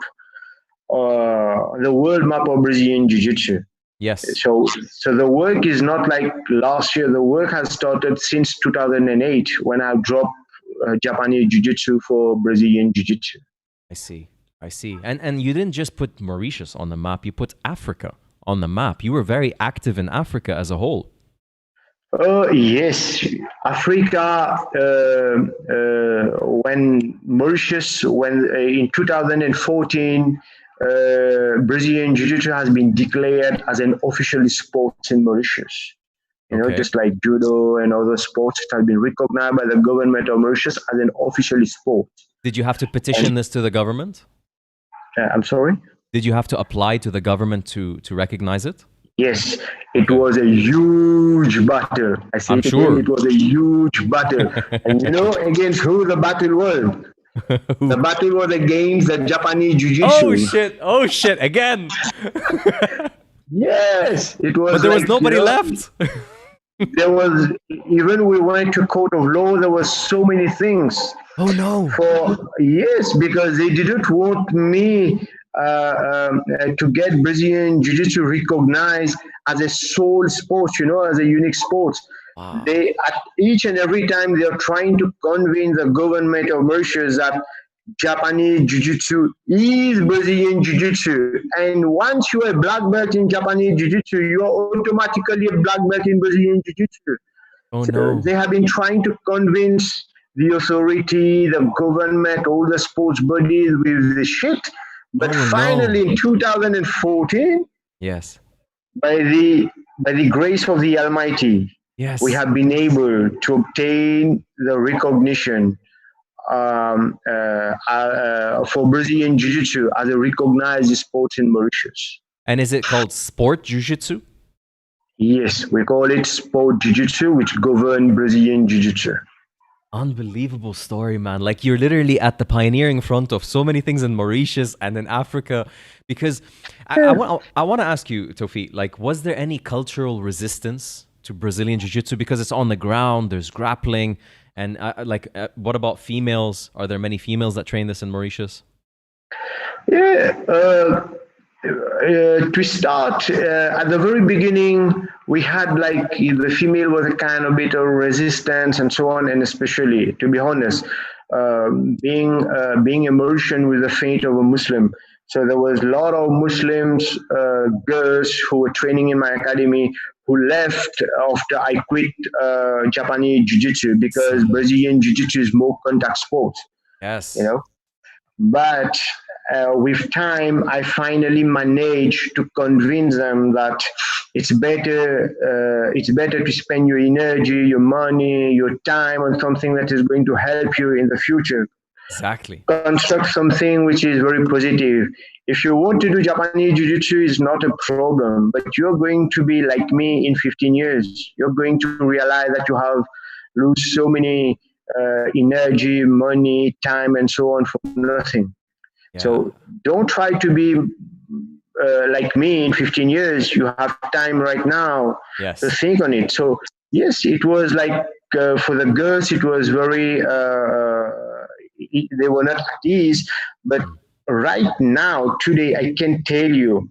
the world map of Brazilian Jiu-Jitsu. Yes, So the work is not like last year. The work has started since 2008, when I dropped Japanese Jiu-Jitsu for Brazilian Jiu-Jitsu. I see. I see. And you didn't just put Mauritius on the map, you put Africa on the map. You were very active in Africa as a whole. Yes, Africa. When Mauritius, when in 2014, Brazilian Jiu-Jitsu has been declared as an official sport in Mauritius. Okay. Just like judo and other sports, it has been recognized by the government of Mauritius as an official sport. Did you have to petition And this to the government? I'm sorry. Did you have to apply to the government to recognize it? Yes, it Okay. was a huge battle. I say I'm it again, sure. it was a huge battle. And against who the battle was? The Who? battle was against the Japanese Oh Jiu-Jitsu. shit. Oh shit. Again. Yes, it But was there was like, nobody left. there was, even we went to court of law, there was so many things. Oh no. Yes, because they didn't want me to get Brazilian Jiu-Jitsu recognized as a sole sport, as a unique sport. Wow. They, at each and every time, they are trying to convince the government of Mauritius that Japanese Jiu-Jitsu is Brazilian Jiu-Jitsu. And once you are a black belt in Japanese Jiu-Jitsu, you are automatically a black belt in Brazilian Jiu-Jitsu. Oh So no. they have been trying to convince the authority, the government, all the sports bodies with the shit. But Oh finally, no. in 2014, Yes. by the grace of the Almighty, we Yes. have been able to obtain the recognition for Brazilian Jiu Jitsu as a recognized sport in Mauritius. And is it called sport jiu-jitsu? Yes, we call it sport Jiu Jitsu, which govern Brazilian Jiu Jitsu. Unbelievable story, man. Like, you're literally at the pioneering front of so many things in Mauritius and in Africa. Because I want to ask you, Tawfiq, like, was there any cultural resistance to Brazilian Jiu-Jitsu? Because it's on the ground, there's grappling. And what about females? Are there many females that train this in Mauritius? Yeah, to start, at the very beginning, we had like the female was a kind of bit of resistance and so on, and especially, to be honest, being a Mauritian with the faith of a Muslim. So there was a lot of Muslims girls who were training in my academy who left after I quit Japanese Jiu Jitsu because Brazilian Jiu Jitsu is more contact sport, you Yes. know. But with time, I finally managed to convince them that it's better to spend your energy, your money, your time on something that is going to help you in the future. Exactly. Construct something which is very positive. If you want to do Japanese Jiu-Jitsu, it's not a problem, but you're going to be like me in 15 years. You're going to realize that you have lose so many energy, money, time, and so on for nothing. Yeah. So don't try to be like me in 15 years. You have time right now to Yes. think on it. So yes, it was like for the girls, it was very, they were not at ease. But right now, today, I can tell you,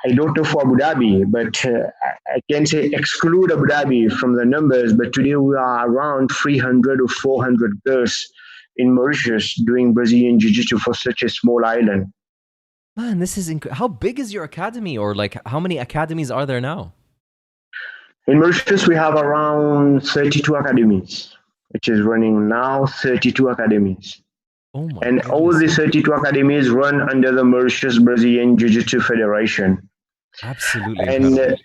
I don't know for Abu Dhabi, but I can say exclude Abu Dhabi from the numbers. But today we are around 300 or 400 girls in Mauritius doing Brazilian Jiu Jitsu for such a small island. Man, this is how big is your academy, or like how many academies are there now? In Mauritius, we have around 32 academies, which is running now 32 academies. Oh my And all goodness. the 32 academies run under the Mauritius Brazilian Jiu Jitsu Federation. Absolutely And incredible.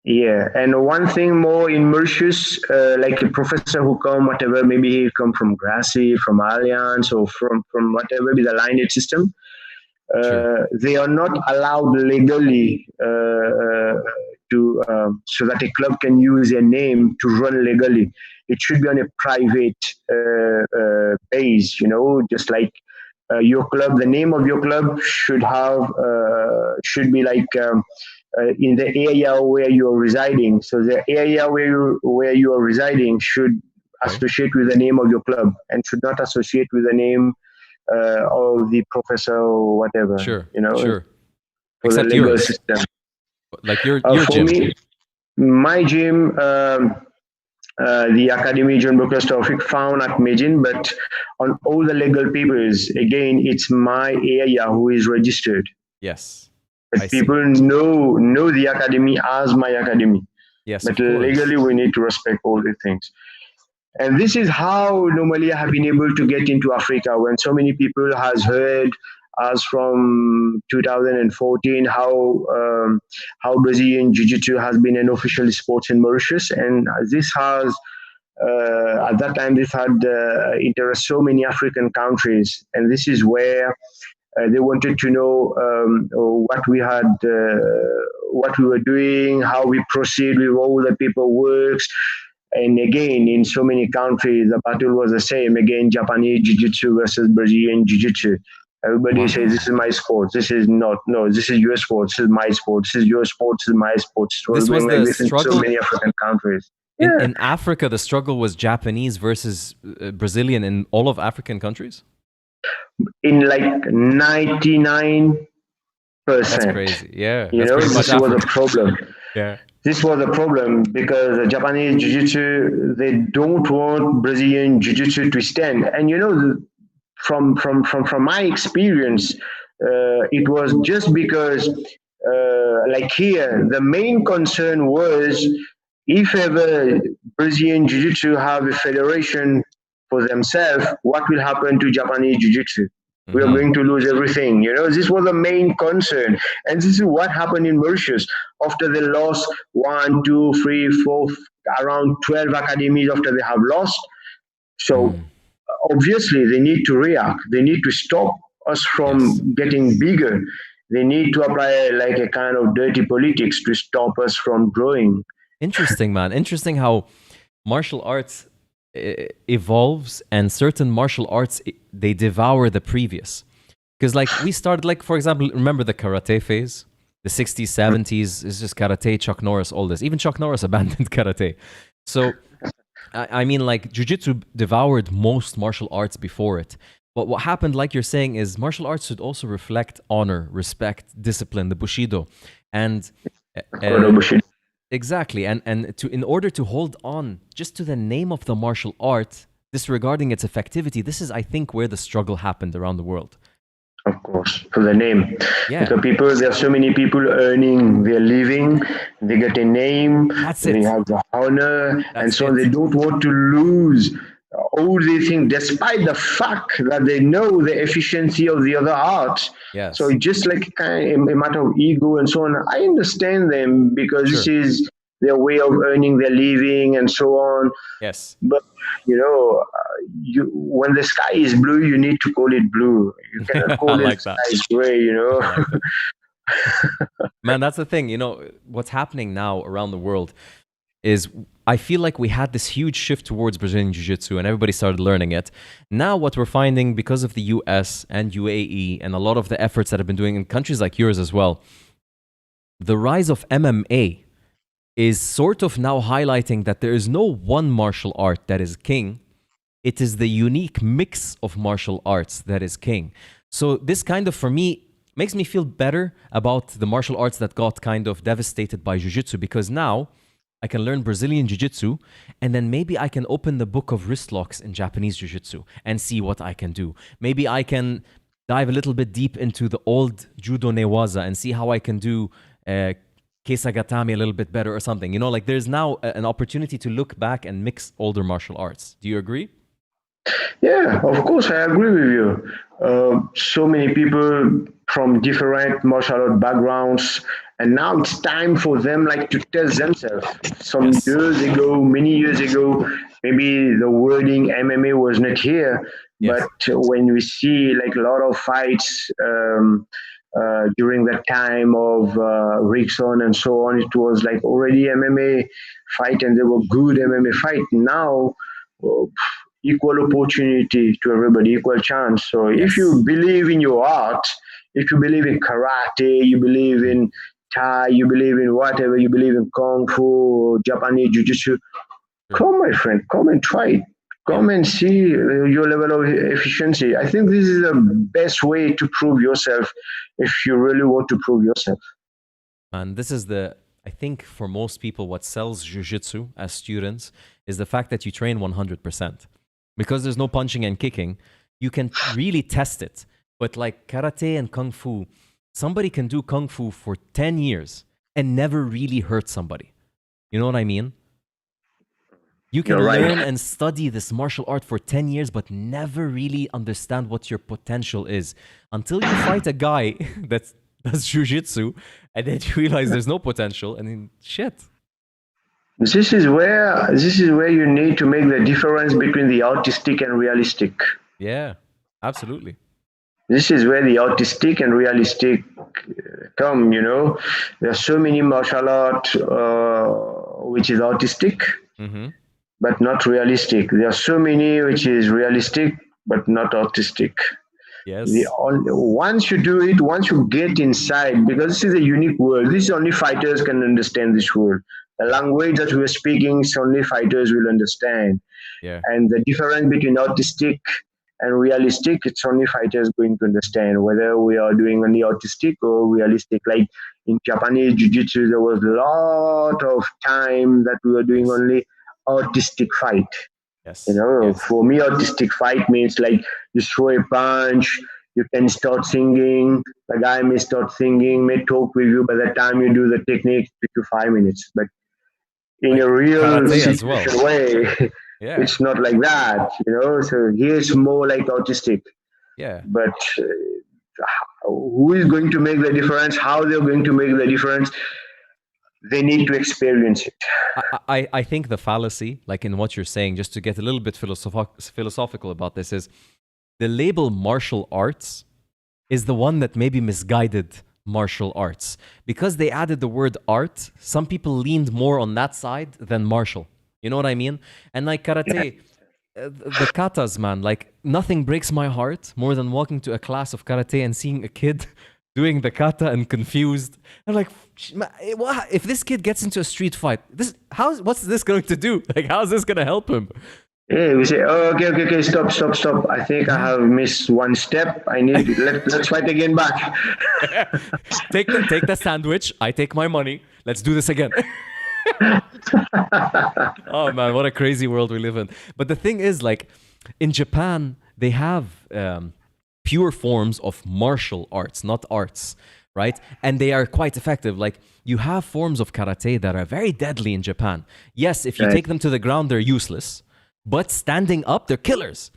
yeah, and one thing more in Mauritius, like a professor who come, whatever, maybe he come from Gracie, from Alliance, or from whatever be the lineage system, Sure. they are not allowed legally to so that a club can use their name to run legally. It should be on a private base, you know, just like your club. The name of your club should be like in the area where you are residing. So the area where you are residing should Okay. associate with the name of your club and should not associate with the name of the professor or whatever, Sure. you know, Sure. for the Except legal yours. system. Like your For gym. me, my gym, the Academy Jaunbocus Tawfiq found at Medellin, but on all the legal papers, again, it's my area who is registered. Yes. I But see. people know the academy as my academy. Yes, But of course. legally, we need to respect all the things. And this is how normally I have been able to get into Africa when so many people has heard us from 2014 how Brazilian Jiu Jitsu has been an official sport in Mauritius, and this has at that time this had interest so many African countries, and this is where they wanted to know what we were doing, how we proceed with all the paperwork. And again, in so many countries, the battle was the same. Again, Japanese Jiu-Jitsu versus Brazilian Jiu-Jitsu. Everybody says, this is Wow. my sport. This is not. No, this is your sport. This is my sport. This is your sport. This is my sport. It was This was going like the this in so struggle many African countries. in Yeah, in Africa. The struggle was Japanese versus Brazilian in all of African countries. in like 99%. That's crazy. Yeah, You that's know, pretty much this was a Africa. problem. Yeah. This was a problem because the Japanese Jiu-Jitsu, they don't want Brazilian Jiu-Jitsu to stand. And you know, from my experience, it was just because, like here, the main concern was if ever Brazilian Jiu-Jitsu have a federation for themselves, what will happen to Japanese Jiu-Jitsu? We are Mm-hmm. going to lose everything. You know, this was the main concern. And this is what happened in Mauritius after they lost one, two, three, four, around 12 academies after they have lost. So Mm. obviously they need to react. They need to stop us Yes. from getting bigger. They need to apply like a kind of dirty politics to stop us from growing. Interesting, man. Interesting how martial arts evolves, and certain martial arts they devour the previous. Because like we started, like for example, remember the karate phase, the 60s, 70s is just karate. Chuck Norris, all this. Even Chuck Norris abandoned karate. So I mean, like jujitsu devoured most martial arts before it. But what happened, like you're saying, is martial arts should also reflect honor, respect, discipline, the bushido, and uh, exactly, and to in order to hold on just to the name of the martial art, disregarding its effectivity. This is, I think, where the struggle happened around the world. Of course, for the name. Yeah. Because there are so many people earning their living, they get a name, That's they it. have the honor, and That's so on. They it. don't want to lose all these things, despite the fact that they know the efficiency of the other arts. So Yes. it's just like kind of a matter of ego and so on. I understand them because this Sure. is their way of earning their living and so on. Yes. But when the sky is blue, you need to call it blue. You cannot I call it like that. sky is gray. I like that. Man, that's the thing. What's happening now around the world is I feel like we had this huge shift towards Brazilian Jiu Jitsu and everybody started learning it. Now, what we're finding because of the US and UAE and a lot of the efforts that have been doing in countries like yours as well, the rise of MMA is sort of now highlighting that there is no one martial art that is king. It is the unique mix of martial arts that is king. So this kind of, for me, makes me feel better about the martial arts that got kind of devastated by Jiu-Jitsu, because now I can learn Brazilian Jiu-Jitsu and then maybe I can open the book of wrist locks in Japanese Jiu-Jitsu and see what I can do. Maybe I can dive a little bit deep into the old Judo Newaza and see how I can do Kesagatame a little bit better or something. Like there's now an opportunity to look back and mix older martial arts. Do you agree? Yeah, of course, I agree with you. So many people from different martial art backgrounds, and now it's time for them like to test themselves. Some Yes. years ago, many years ago, maybe the wording MMA was not here, Yes. but when we see like a lot of fights during that time of Rickson and so on, it was like already MMA fight, and they were good MMA fight. Now. Uh, Equal opportunity to everybody, equal chance. So if Yes. you believe in your art, if you believe in karate, you believe in Thai, you believe in whatever, you believe in Kung Fu, Japanese Jiu Jitsu, Sure. come, my friend, come and try it. Yeah. Come and see your level of efficiency. I think this is the best way to prove yourself if you really want to prove yourself. And this is I think for most people, what sells Jiu-Jitsu as students is the fact that you train 100%. Because there's no punching and kicking, you can really test it. But like karate and kung fu, somebody can do kung fu for 10 years and never really hurt somebody. You know what I mean? You can You're learn right. and study this martial art for 10 years, but never really understand what your potential is until you fight a guy that does jiu-jitsu and then you realize there's no potential and then shit. This is where you need to make the difference between the artistic and realistic. Yeah, absolutely. This is where the artistic and realistic come. There are so many martial art which is artistic Mm-hmm. but not realistic. There are so many which is realistic but not artistic. Yes. Once you do it, once you get inside, because this is a unique world. This is only fighters can understand this world. The Yeah. language that we're speaking, is only fighters will understand. Yeah. And the difference between artistic and realistic, it's only fighters going to understand whether we are doing only artistic or realistic. Like in Japanese Jiu-Jitsu, there was a lot of time that we were doing Yes. only artistic fight. Yes. Yes. For me, artistic fight means like you throw a punch, you can start singing, the guy may start singing, may talk with you. By the time you do the technique, 3 to 5 minutes. But in Like a real karate as well. situation way, Yeah. it's not like that. So here it's more like autistic. Yeah. But who is going to make the difference? How they're going to make the difference? They need to experience it. I think the fallacy, like in what you're saying, just to get a little bit philosophical about this, is the label martial arts is the one that maybe misguided martial arts. Because they added the word art, some people leaned more on that side than martial. You know what I mean? And like karate, the katas, man, like nothing breaks my heart more than walking to a class of karate and seeing a kid doing the kata and confused. I'm like, if this kid gets into a street fight, what's this going to do? Like, how's this going to help him? Yeah, we say, oh, okay, stop. I think I have missed one step. Let's fight again back. Take the sandwich. I take my money. Let's do this again. Oh man, what a crazy world we live in. But the thing is, like, in Japan, they have pure forms of martial arts, not arts, right? And they are quite effective. Like, you have forms of karate that are very deadly in Japan. Yes, if you Right. take them to the ground, they're useless, but standing up, they're killers.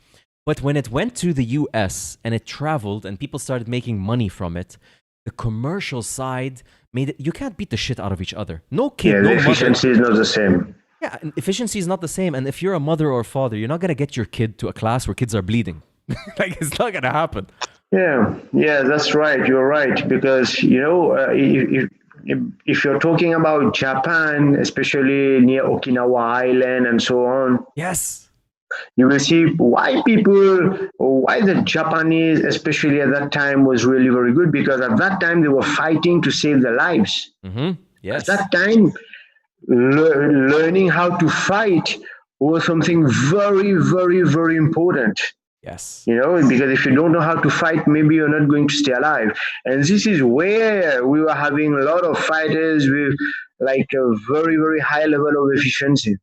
But when it went to the US and it traveled and people started making money from it, the commercial side made it, you can't beat the shit out of each other. No kid, Yeah, no the mother. efficiency is not the same. Yeah, and efficiency is not the same. And if you're a mother or a father, you're not going to get your kid to a class where kids are bleeding. Like, it's not going to happen. Yeah, that's right. You're right, because if you're talking about Japan, especially near Okinawa Island and so on, Yes. you will see why the Japanese, especially at that time, was really very good, because at that time they were fighting to save their lives. Yes. At that time, learning how to fight was something very, very, very important. Yes. Because if you don't know how to fight, maybe you're not going to stay alive. And this is where we were having a lot of fighters with like a very, very high level of efficiency.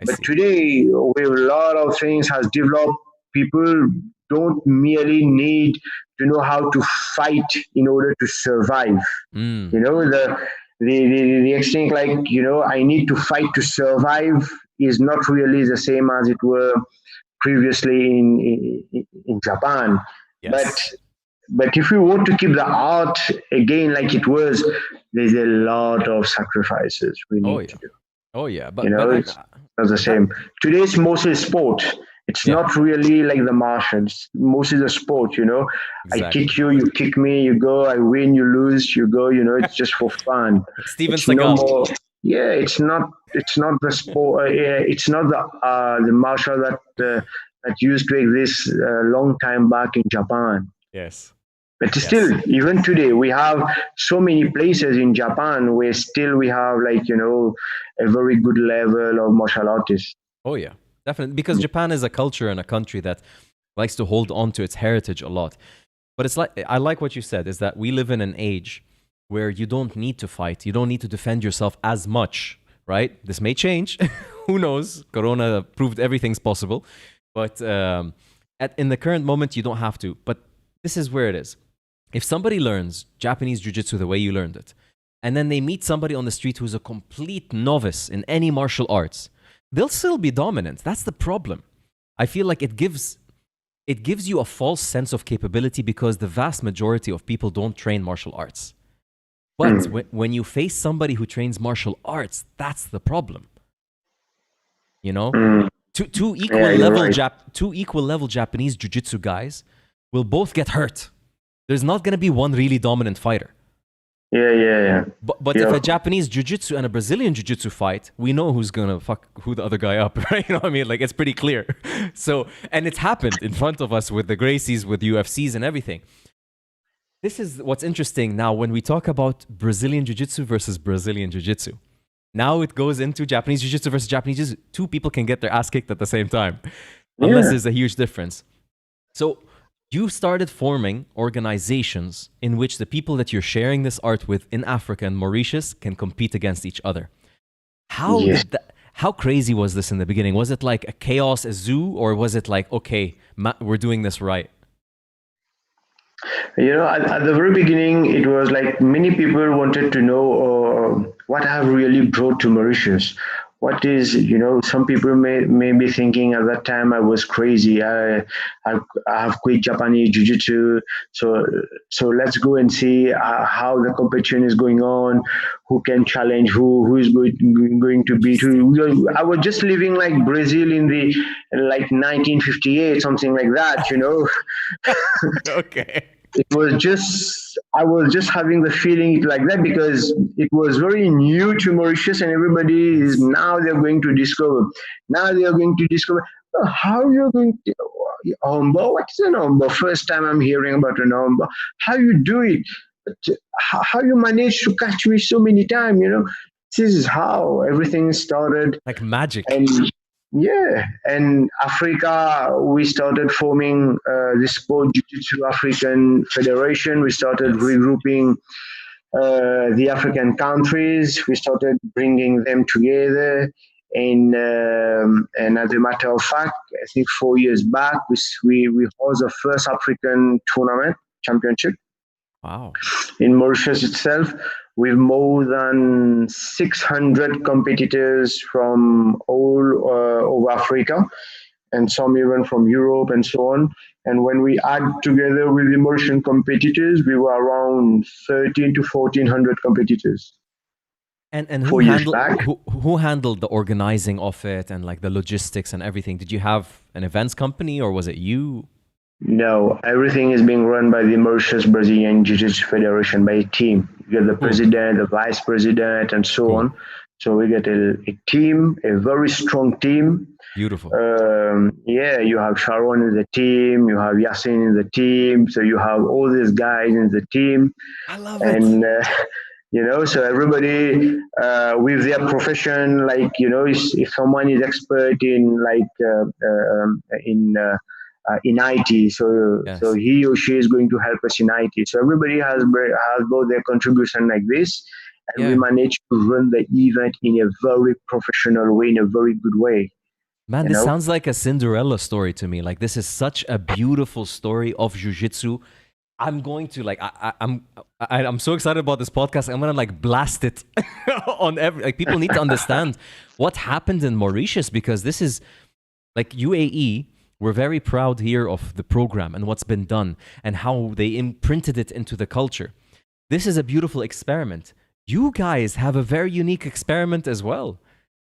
But today, with a lot of things has developed, people don't merely need to know how to fight in order to survive. The extent, like, I need to fight to survive is not really the same as it were previously in Japan. Yes. But if we want to keep the art again like it was, there's a lot of sacrifices we need to do. Oh yeah, but It's not the same. Today it's mostly sport. It's not really like the martials. Mostly the sport. Exactly. I kick you, you kick me, you go. I win, you lose, you go. It's just for fun. Steven It's Seagal. no more. Yeah, it's not. It's not the sport. It's not the martial that used to exist a long time back in Japan. Yes. But still, even today, we have so many places in Japan where still we have a very good level of martial artists. Oh yeah, definitely. Because Japan is a culture and a country that likes to hold on to its heritage a lot. But it's like, I like what you said, is that we live in an age where you don't need to fight. You don't need to defend yourself as much, right? This may change. Who knows? Corona proved everything's possible. But in the current moment, you don't have to. But this is where it is. If somebody learns Japanese Jiu Jitsu the way you learned it, and then they meet somebody on the street who's a complete novice in any martial arts, they'll still be dominant. That's the problem. I feel like it gives you a false sense of capability because the vast majority of people don't train martial arts. But when you face somebody who trains martial arts, that's the problem. Two equal level Japanese jiu-jitsu guys will both get hurt. There's not going to be one really dominant fighter. Yeah. But if a Japanese jiu-jitsu and a Brazilian jiu-jitsu fight, we know who's going to fuck who the other guy up, right? You know what I mean? Like, it's pretty clear. So, and it's happened in front of us with the Gracies, with UFCs and everything. This is what's interesting now when we talk about Brazilian jiu-jitsu versus Brazilian jiu-jitsu. Now it goes into Japanese jiu-jitsu versus Japanese jiu-jitsu. Two people can get their ass kicked at the same time, unless there's a huge difference. So you started forming organizations in which the people that you're sharing this art with in Africa and Mauritius can compete against each other. How crazy was this in the beginning? Was it like a chaos, a zoo, or was it like, okay, we're doing this right? At the very beginning, it was like many people wanted to know what I have really brought to Mauritius. What is, some people may be thinking at that time I was crazy. I have quit Japanese Jiu Jitsu. So let's go and see how the competition is going on, who can challenge who is going to beat who. I was just living like Brazil in the 1958, something like that, Okay. I was just having the feeling like that because it was very new to Mauritius and everybody is they're going to discover. Now they are going to discover how you're going to ombo. What's an ombo? First time I'm hearing about an ombo. How you do it? How you manage to catch me so many times? This is how everything started. Like magic. And Africa, we started forming the Sport Jiu-Jitsu African Federation. We started regrouping the African countries. We started bringing them together. And as a matter of fact, I think 4 years back, we host the first African tournament championship Wow. in Mauritius itself, with more than 600 competitors from all over Africa, and some even from Europe and so on. And when we add together with the Mauritian competitors, we were around 13 to 1400 competitors. And 4 years back. who handled the organizing of it and like the logistics and everything? Did you have an events company or was it you? No, everything is being run by the Mauritius Brazilian Jiu Jitsu Federation, by a team. You get the Cool. president, the vice president, and so Cool. on. So we get a team, a very strong team. Beautiful. Yeah, you have Sharon in the team, you have Yasin in the team, so you have all these guys in the team, I love and it. so everybody with their profession, like if someone is expert in in IT, so Yes. he or she is going to help us in IT. So everybody has got their contribution like this, and we Yeah. manage to run the event in a very professional way, in a very good way. Man, You this know. sounds like a Cinderella story to me. Like this is such a beautiful story of jiu-jitsu. I'm going to like I'm so excited about this podcast. I'm gonna like blast it on every like people need to understand what happened in Mauritius because this is like UAE. We're very proud here of the program and what's been done and how they imprinted it into the culture. This is a beautiful experiment. You guys have a very unique experiment as well.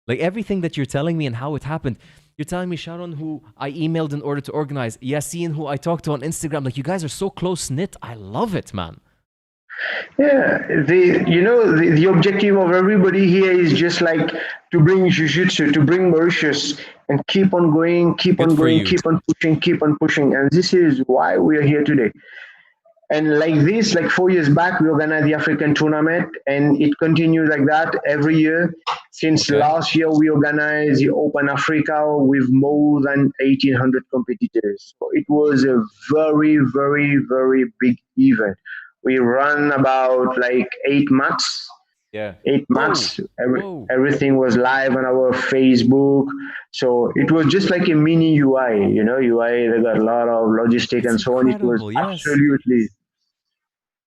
Like everything that you're telling me and how it happened. You're telling me Sharon, who I emailed in order to organize, Yassine, who I talked to on Instagram. Like you guys are so close knit. I love it, man. Yeah, the objective of everybody here is just like to bring jiu-jitsu, to bring Mauritius, and keep on going, keep Good on for going, you. keep on pushing. And this is why we are here today. And like this, like 4 years back, we organized the African tournament, and it continues like that every year. Since Okay. last year, we organized the Open Africa with more than 1,800 competitors. So it was a very, very, very big event. We ran about like 8 months. Yeah. 8 months. Whoa. Everything was live on our Facebook. So it was just like a mini UI. UI, they got a lot of logistic It's and so on. It was incredible. Yes. absolutely.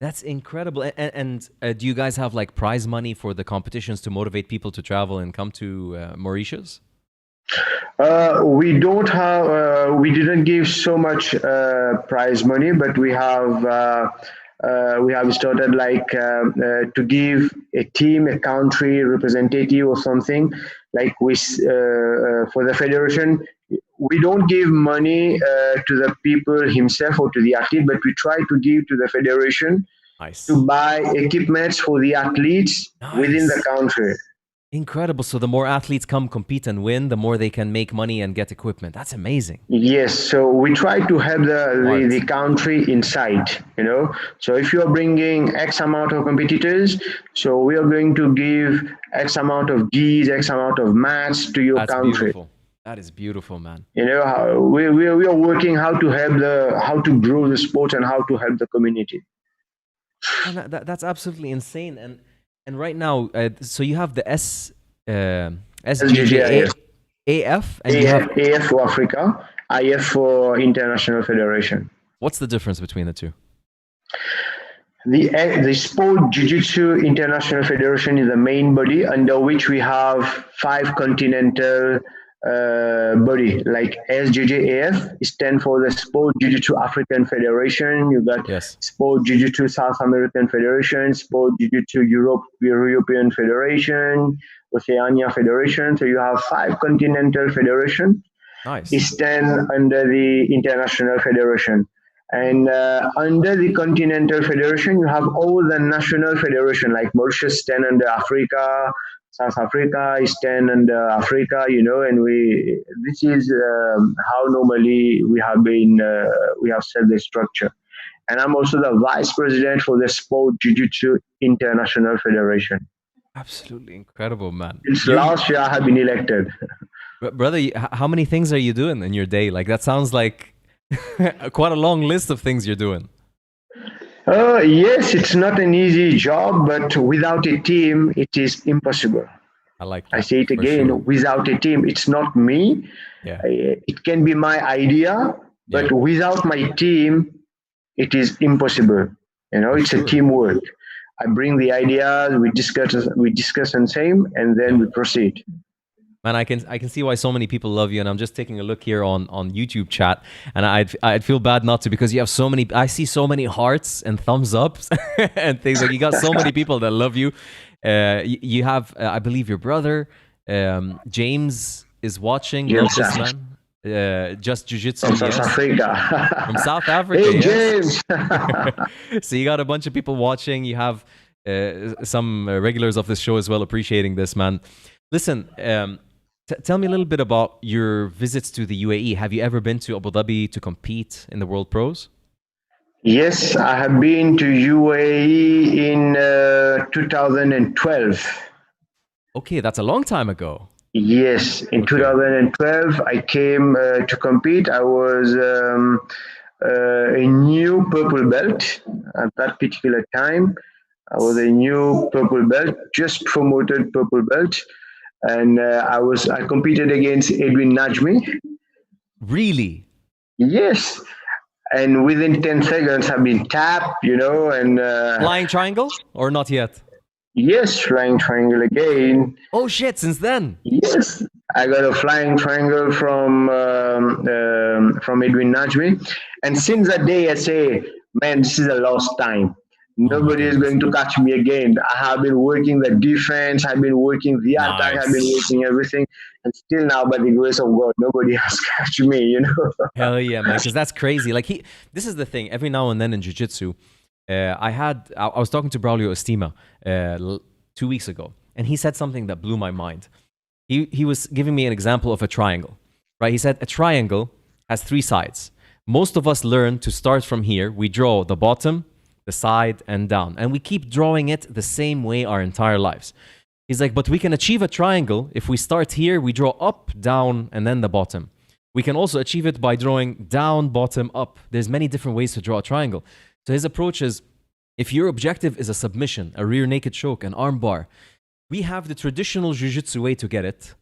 That's incredible. And do you guys have like prize money for the competitions to motivate people to travel and come to Mauritius? We don't have. We didn't give so much prize money, but we have started like to give a team, a country representative or something. Like for the federation, we don't give money to the people himself or to the athlete, but we try to give to the federation Nice. to buy equipments for the athletes within the Nice. country. Incredible. So the more athletes come compete and win, the more they can make money and get equipment. That's amazing. Yes, so we try to help Smart. the country inside. So if you are bringing X amount of competitors, so we are going to give X amount of Gs, X amount of mats to your That's country. beautiful. That is beautiful, man. We are working how to help how to grow the sport and how to help the community. And that's absolutely insane. And right now, so you have the SJJAF, and you have AF for Africa, IF for International Federation. what's the difference between the two? The Sport Jiu Jitsu International Federation is the main body under which we have 5 continental body, like SJJAF stand for the Sport Jiu Jitsu African Federation. You got Yes. Sport Jiu Jitsu South American Federation, Sport Jiu Jitsu European Federation, Oceania Federation. So you have 5 continental federations. Nice. Stand under the International Federation. And under the Continental Federation, you have all the national federation, like Mauritius stand under Africa, South Africa is stand under Africa, and this is how normally we have set the structure. And I'm also the vice president for the Sport Jiu Jitsu International Federation. Absolutely incredible, man. Since last year, I have been elected. Brother, how many things are you doing in your day? Like that sounds like quite a long list of things you're doing. Yes, it's not an easy job, but without a team, it is impossible. I like I that say it for again, sure. without a team, it's not me. Yeah. It can be my idea, Yeah. but without my team, it is impossible. For It's a sure. teamwork. I bring the ideas, we discuss and same, and then Yeah. we proceed. Man, I can see why so many people love you, and I'm just taking a look here on YouTube chat, and I'd feel bad not to, because you have so many. I see so many hearts and thumbs ups and things, like you got so many people that love you. You have, I believe, your brother James is watching. Love James this man. Just from Jiu-Jitsu, South yes. From Africa. South Africa, Hey, yes. James. So you got a bunch of people watching. You have some regulars of this show as well appreciating this, man. Listen, tell me a little bit about your visits to the UAE. Have you ever been to Abu Dhabi to compete in the World Pros? Yes, I have been to UAE in 2012. Okay, that's a long time ago. Yes, in Okay. 2012, I came to compete. I was a new purple belt at that particular time. I was a new purple belt, just promoted purple belt, and I competed against Edwin Najmi. Really? Yes, and within 10 seconds, I've been tapped, and Flying triangle or not yet? yes, flying triangle again. Oh shit, since then. Yes, I got a flying triangle from Edwin Najmi, and since that day, I say, man, this is a lost time. Oh my Nobody is goodness. going to catch me again. I have been working the defense, I've been working the attack, I've been Nice. working everything, and still now, by the grace of God, nobody has catch me. Hell yeah, man, because that's crazy. Like this is the thing. Every now and then in jiu-jitsu, I was talking to Braulio Estima 2 weeks ago, and he said something that blew my mind. He was giving me an example of a triangle, right? He said a triangle has three sides. Most of us learn to start from here. We draw the bottom, the side, and down, and we keep drawing it the same way our entire lives. He's like, but we can achieve a triangle if we start here, we draw up, down, and then the bottom. We can also achieve it by drawing down, bottom, up. There's many different ways to draw a triangle. So his approach is, if your objective is a submission, a rear naked choke, an arm bar, we have the traditional jiu-jitsu way to get it,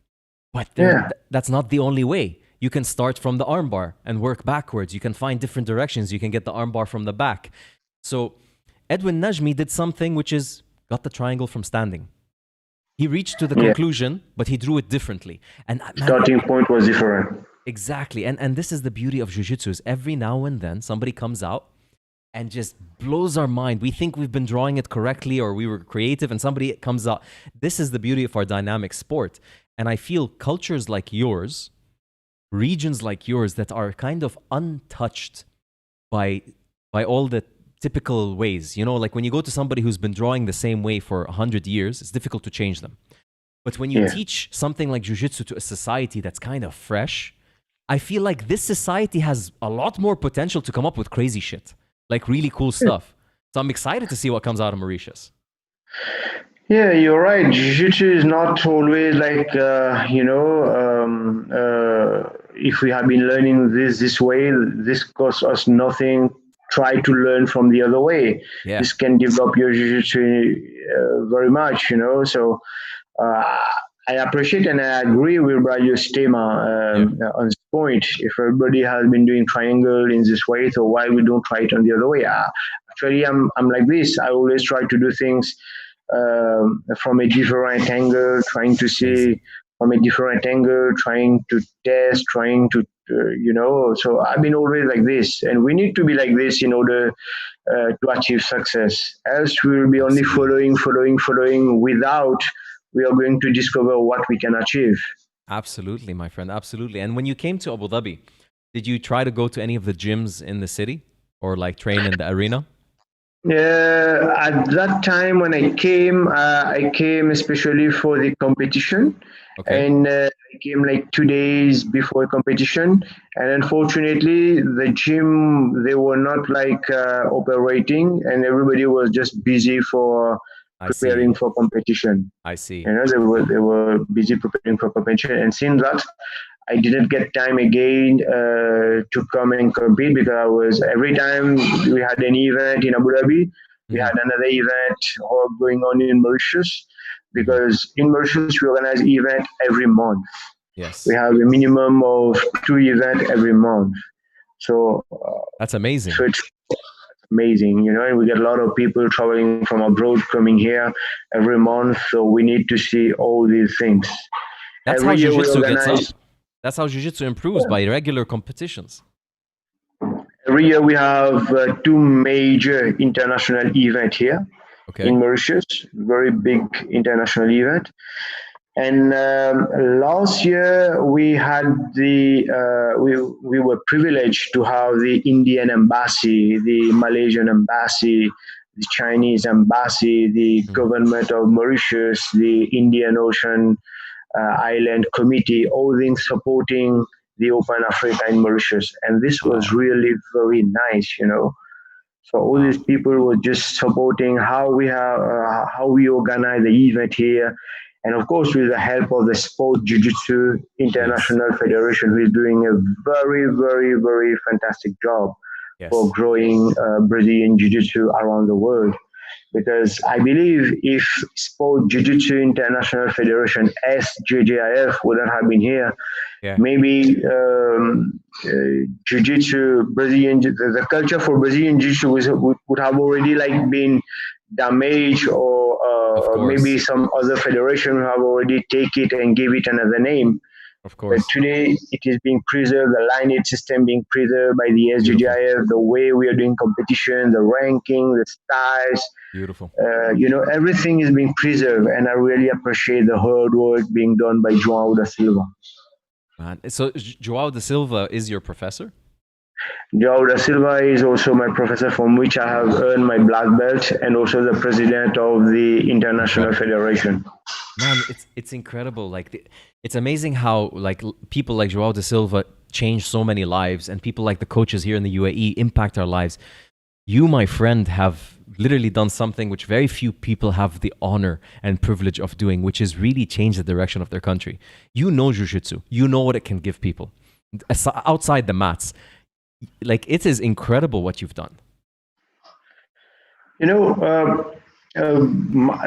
but Yeah, that's not the only way. You can start from the armbar and work backwards. You can find different directions. You can get the armbar from the back. So Edwin Najmi did something which is got the triangle from standing. He reached to the yeah. conclusion, but he drew it differently. And man, Starting point was different. exactly. And this is the beauty of jiu-jitsu, is every now and then somebody comes out and just blows our mind. We think we've been drawing it correctly or we were creative, and somebody comes out. This is the beauty of our dynamic sport. And I feel cultures like yours, regions like yours that are kind of untouched by all the typical ways. Like when you go to somebody who's been drawing the same way for 100 years, it's difficult to change them. But when you Yeah. teach something like jiu-jitsu to a society that's kind of fresh, I feel like this society has a lot more potential to come up with crazy shit, like really cool stuff. So I'm excited to see what comes out of Mauritius. Yeah, you're right. Jiu-jitsu is not always like, if we have been learning this way, this costs us nothing. Try to learn from the other way. Yeah. This can develop your jiu-jitsu very much. So uh, I appreciate and I agree with Bray's tema on this point. If everybody has been doing triangle in this way, so why we don't try it on the other way? Actually, I'm like this. I always try to do things from a different angle, trying to see from a different angle, trying to test, trying to, so I've been always like this. And we need to be like this in order to achieve success. Else we will be only following without we are going to discover what we can achieve. Absolutely, my friend. Absolutely. And when you came to Abu Dhabi, did you try to go to any of the gyms in the city or like train in the arena? At that time when I came especially for the competition, Okay. and I came like 2 days before competition. And unfortunately, the gym they were not like operating, and everybody was just busy for I preparing see. for competition. I see. They were busy preparing for competition, and since that I didn't get time again to come and compete because I was every time we had an event in Abu Dhabi, we Mhm. had another event or going on in Mauritius. because in Mauritius we organize event every month. We Yes. have a minimum of 2 events every month. So, That's so amazing. it's amazing, and we get a lot of people traveling from abroad coming here every month. So we need to see all these things. That's Every how year we jiu-jitsu gets organize. up. That's how jiu-jitsu improves, by regular competitions. Every year we have two major international events here Okay. in Mauritius. Very big international event. And last year we had we were privileged to have the Indian embassy, the Malaysian embassy, the Chinese embassy, the Mm. government of Mauritius, the Indian Ocean Island Committee, all things supporting the Open Africa in Mauritius, and this was Wow. really very nice. So all these Wow. people were just supporting how we organize the event here, and of course with the help of the Sport Jiu Jitsu Yes. International Federation, who is doing a very very very fantastic job for Yes. growing Brazilian Jiu Jitsu around the world. Because I believe if Sport Jiu Jitsu International Federation (SJJIF) wouldn't have been here, Yeah. maybe jiu-jitsu the culture for Brazilian jiu-jitsu would have already like been damaged, Of or maybe course. some other federation have already take it and give it another name. Of But course. today it is being preserved, the lineage system being preserved by the Beautiful. SJJIF, the way we are doing competition, the ranking, the styles, Beautiful. everything is being preserved, and I really appreciate the hard work being done by João da Silva. Man. So Joao da Silva is your professor? João da Silva is also my professor, from which I have earned my black belt, and also the president of the International Incredible. Federation. Man, it's incredible. Like it's amazing how like people like Joao da Silva change so many lives, and people like the coaches here in the UAE impact our lives. You, my friend, have literally done something which very few people have the honor and privilege of doing, which is really change the direction of their country. You know jiu-jitsu. You know what it can give people. Outside the mats, like it is incredible what you've done. You know,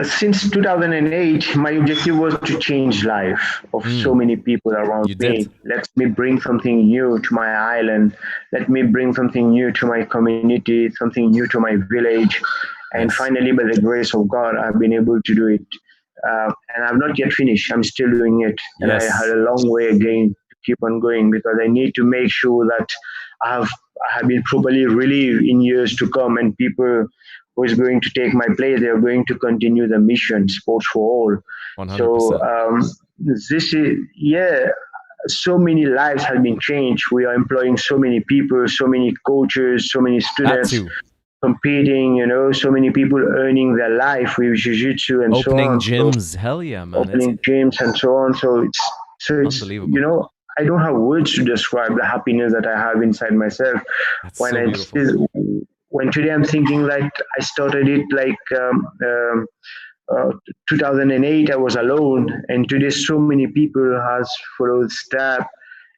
since 2008, my objective was to change life of so many people around You me. did. Let me bring something new to my island. Let me bring something new to my community, something new to my village. And Yes. finally, by the grace of God, I've been able to do it. And I'm not yet finished. I'm still doing it. And I had Yes. a long way again to keep on going, because I need to make sure that I have, I have been properly relieved in years to come, and people who is going to take my place, they are going to continue the mission, sports for all. So 100%. this is, yeah, so many lives have been changed. We are employing so many people, so many coaches, so many That students too. competing, so many people earning their life with jiu-jitsu and so Opening on. So gyms. Hell yeah, man. It's opening gyms and so on. So it's unbelievable. I don't have words to describe the happiness that I have inside myself That's when so I beautiful. when today I'm thinking like I started it like 2008. I was alone, and today so many people has followed step,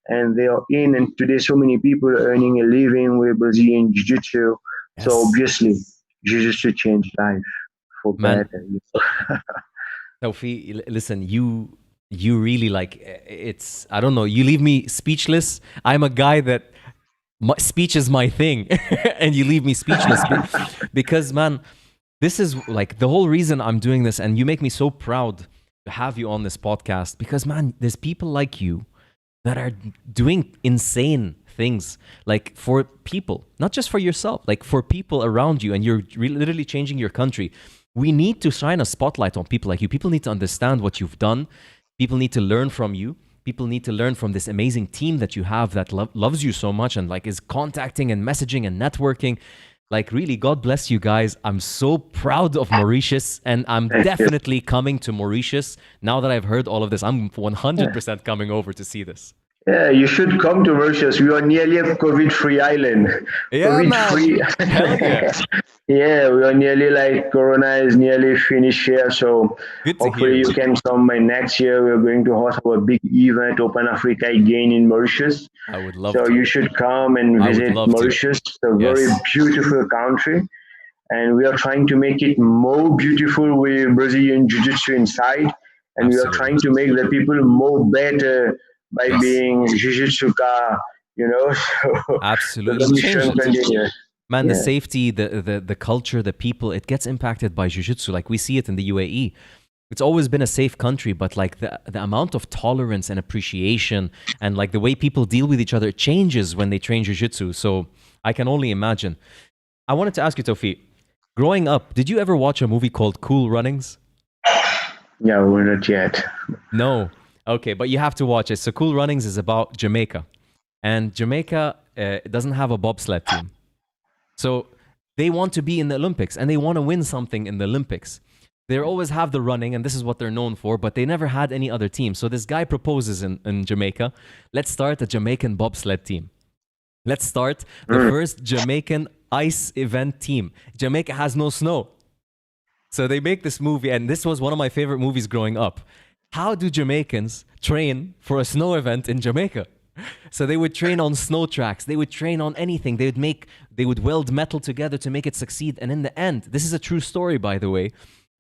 and they are in, and today so many people are earning a living with Brazilian Jiu-Jitsu. So Yes. obviously, Jiu-Jitsu changed life for Man, better. Tawfiq, listen, you really like it's I don't know, you leave me speechless. I'm a guy that speech is my thing and you leave me speechless because man, this is like the whole reason I'm doing this, and you make me so proud to have you on this podcast because man, there's people like you that are doing insane things like for people, not just for yourself, like for people around you, and you're literally changing your country. We need to shine a spotlight on people like you. People need to understand what you've done. People need to learn from you. People need to learn from this amazing team that you have that loves you so much and like is contacting and messaging and networking. Like really, God bless you guys. I'm so proud of Mauritius, and I'm definitely coming to Mauritius now that I've heard all of this. I'm 100% coming over to see this. Yeah, you should come to Mauritius. We are nearly a COVID-free island. Yeah, COVID-free. man. Hell yeah. Yeah, we are nearly like Corona is nearly finished here. So Good to hopefully hear. you can come by next year. We're going to host our big event, Open Africa again in Mauritius. I would love So to. you should come and I would visit love to. Mauritius. It's a very Yes. beautiful country. and we are trying to make it more beautiful with Brazilian Jiu Jitsu inside, and we are Absolutely. trying to make the people more better by Yes. being Jiu-Jitsuka, So Absolutely. the Change mission it. continues. Man, the Yeah. safety, the culture, the people, it gets impacted by jiu-jitsu. Like we see it in the UAE. It's always been a safe country, but like the amount of tolerance and appreciation and like the way people deal with each other changes when they train jiu-jitsu. So I can only imagine. I wanted to ask you, Tawfiq, growing up, did you ever watch a movie called Cool Runnings? Yeah, we're not yet. No. Okay, but you have to watch it. So Cool Runnings is about Jamaica. And Jamaica doesn't have a bobsled team. So they want to be in the Olympics and they want to win something in the Olympics. They always have the running and this is what they're known for, but they never had any other team. So this guy proposes in Jamaica, let's start a Jamaican bobsled team. Let's start the first Jamaican ice event team. Jamaica has no snow. So they make this movie, and this was one of my favorite movies growing up. How do Jamaicans train for a snow event in Jamaica? So they would train on snow tracks. They would train on anything. They would weld metal together to make it succeed. And in the end, this is a true story, by the way.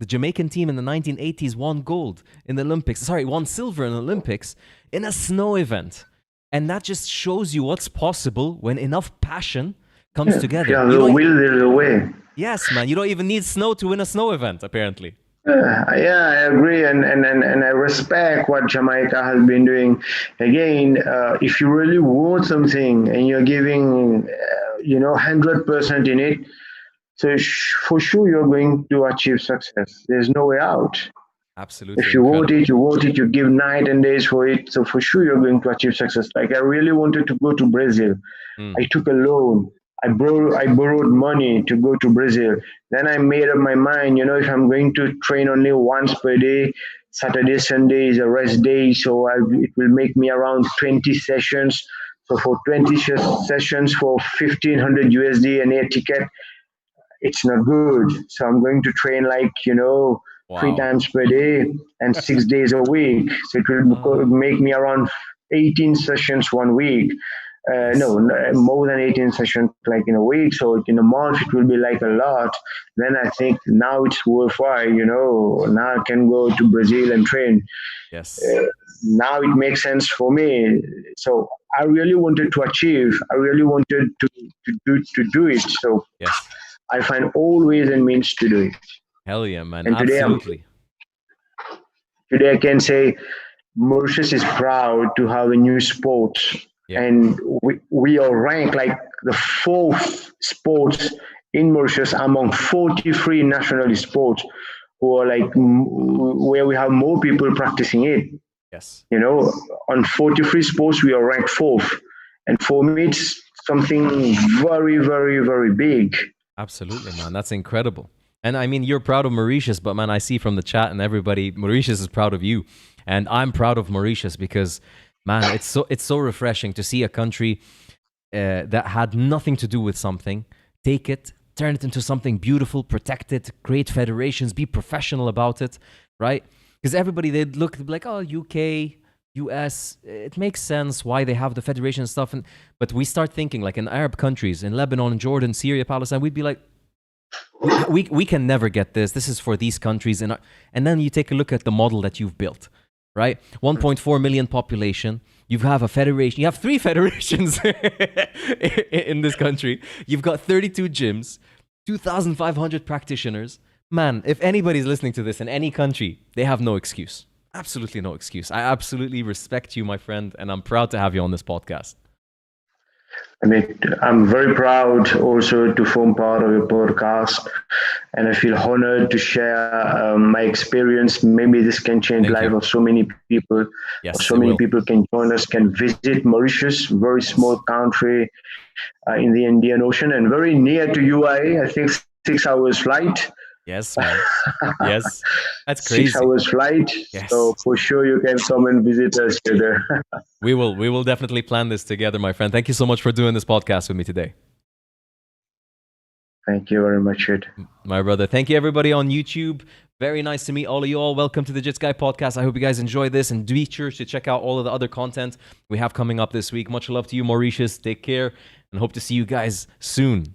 The Jamaican team in the 1980s won gold in the Olympics. Sorry, won silver in the Olympics in a snow event. And that just shows you what's possible when enough passion comes together. Yeah, the will, there's a way. Yes, man. You don't even need snow to win a snow event, apparently. Yeah, I agree, and I respect what Jamaica has been doing. Again, if you really want something and you're giving, 100% in it, so for sure you're going to achieve success. There's no way out. Absolutely. If you want it, you want it. You give night and days for it. So for sure you're going to achieve success. Like I really wanted to go to Brazil. I took a loan. I borrowed money to go to Brazil. Then I made up my mind, if I'm going to train only once per day, Saturday, Sunday is a rest day, so it will make me around 20 sessions. So for 20 sessions for 1,500 USD an air ticket, it's not good. So I'm going to train like, 3 times per day and 6 days a week. So it will make me around 18 sessions 1 week. No, more than 18 sessions like in a week. So in a month, it will be like a lot. Then I think now it's worthwhile, now I can go to Brazil and train. Yes. Now it makes sense for me. So I really wanted to achieve. I really wanted to do it. So yes. I find all ways and means to do it. Hell yeah, man. And absolutely. Today I can say Mauritius is proud to have a new sport. Yeah. And we are ranked like the 4th sport in Mauritius among 43 national sports who are like where we have more people practicing it. Yes. On 43 sports, we are ranked 4th. And for me, it's something very, very, very big. Absolutely, man. That's incredible. And I mean, you're proud of Mauritius, but man, I see from the chat and everybody, Mauritius is proud of you. And I'm proud of Mauritius because man, it's so refreshing to see a country that had nothing to do with something, take it, turn it into something beautiful, protect it, create federations, be professional about it, right? Because everybody, they'd look like, oh, UK, US, it makes sense why they have the federation and stuff. But we start thinking like in Arab countries, in Lebanon, Jordan, Syria, Palestine, we'd be like, we can never get this. This is for these countries. And then you take a look at the model that you've built. Right? 1.4 million population. You have a federation. You have 3 federations in this country. You've got 32 gyms, 2,500 practitioners. Man, if anybody's listening to this in any country, they have no excuse. Absolutely no excuse. I absolutely respect you, my friend, and I'm proud to have you on this podcast. I mean, I'm very proud also to form part of your podcast, and I feel honored to share my experience. Maybe this can change the life of so many people. Yes, so many people can join us, can visit Mauritius, very small country in the Indian Ocean and very near to UAE. I think 6 hours flight. Yes, man. Yes, that's crazy. 6 hours flight. Yes. So for sure you can come and visit us together. We will definitely plan this together, my friend. Thank you so much for doing this podcast with me today. Thank you very much, Ed. My brother. Thank you, everybody on YouTube. Very nice to meet all of you all. Welcome to the Jits Guy podcast. I hope you guys enjoy this, and be sure to check out all of the other content we have coming up this week. Much love to you, Mauritius. Take care, and hope to see you guys soon.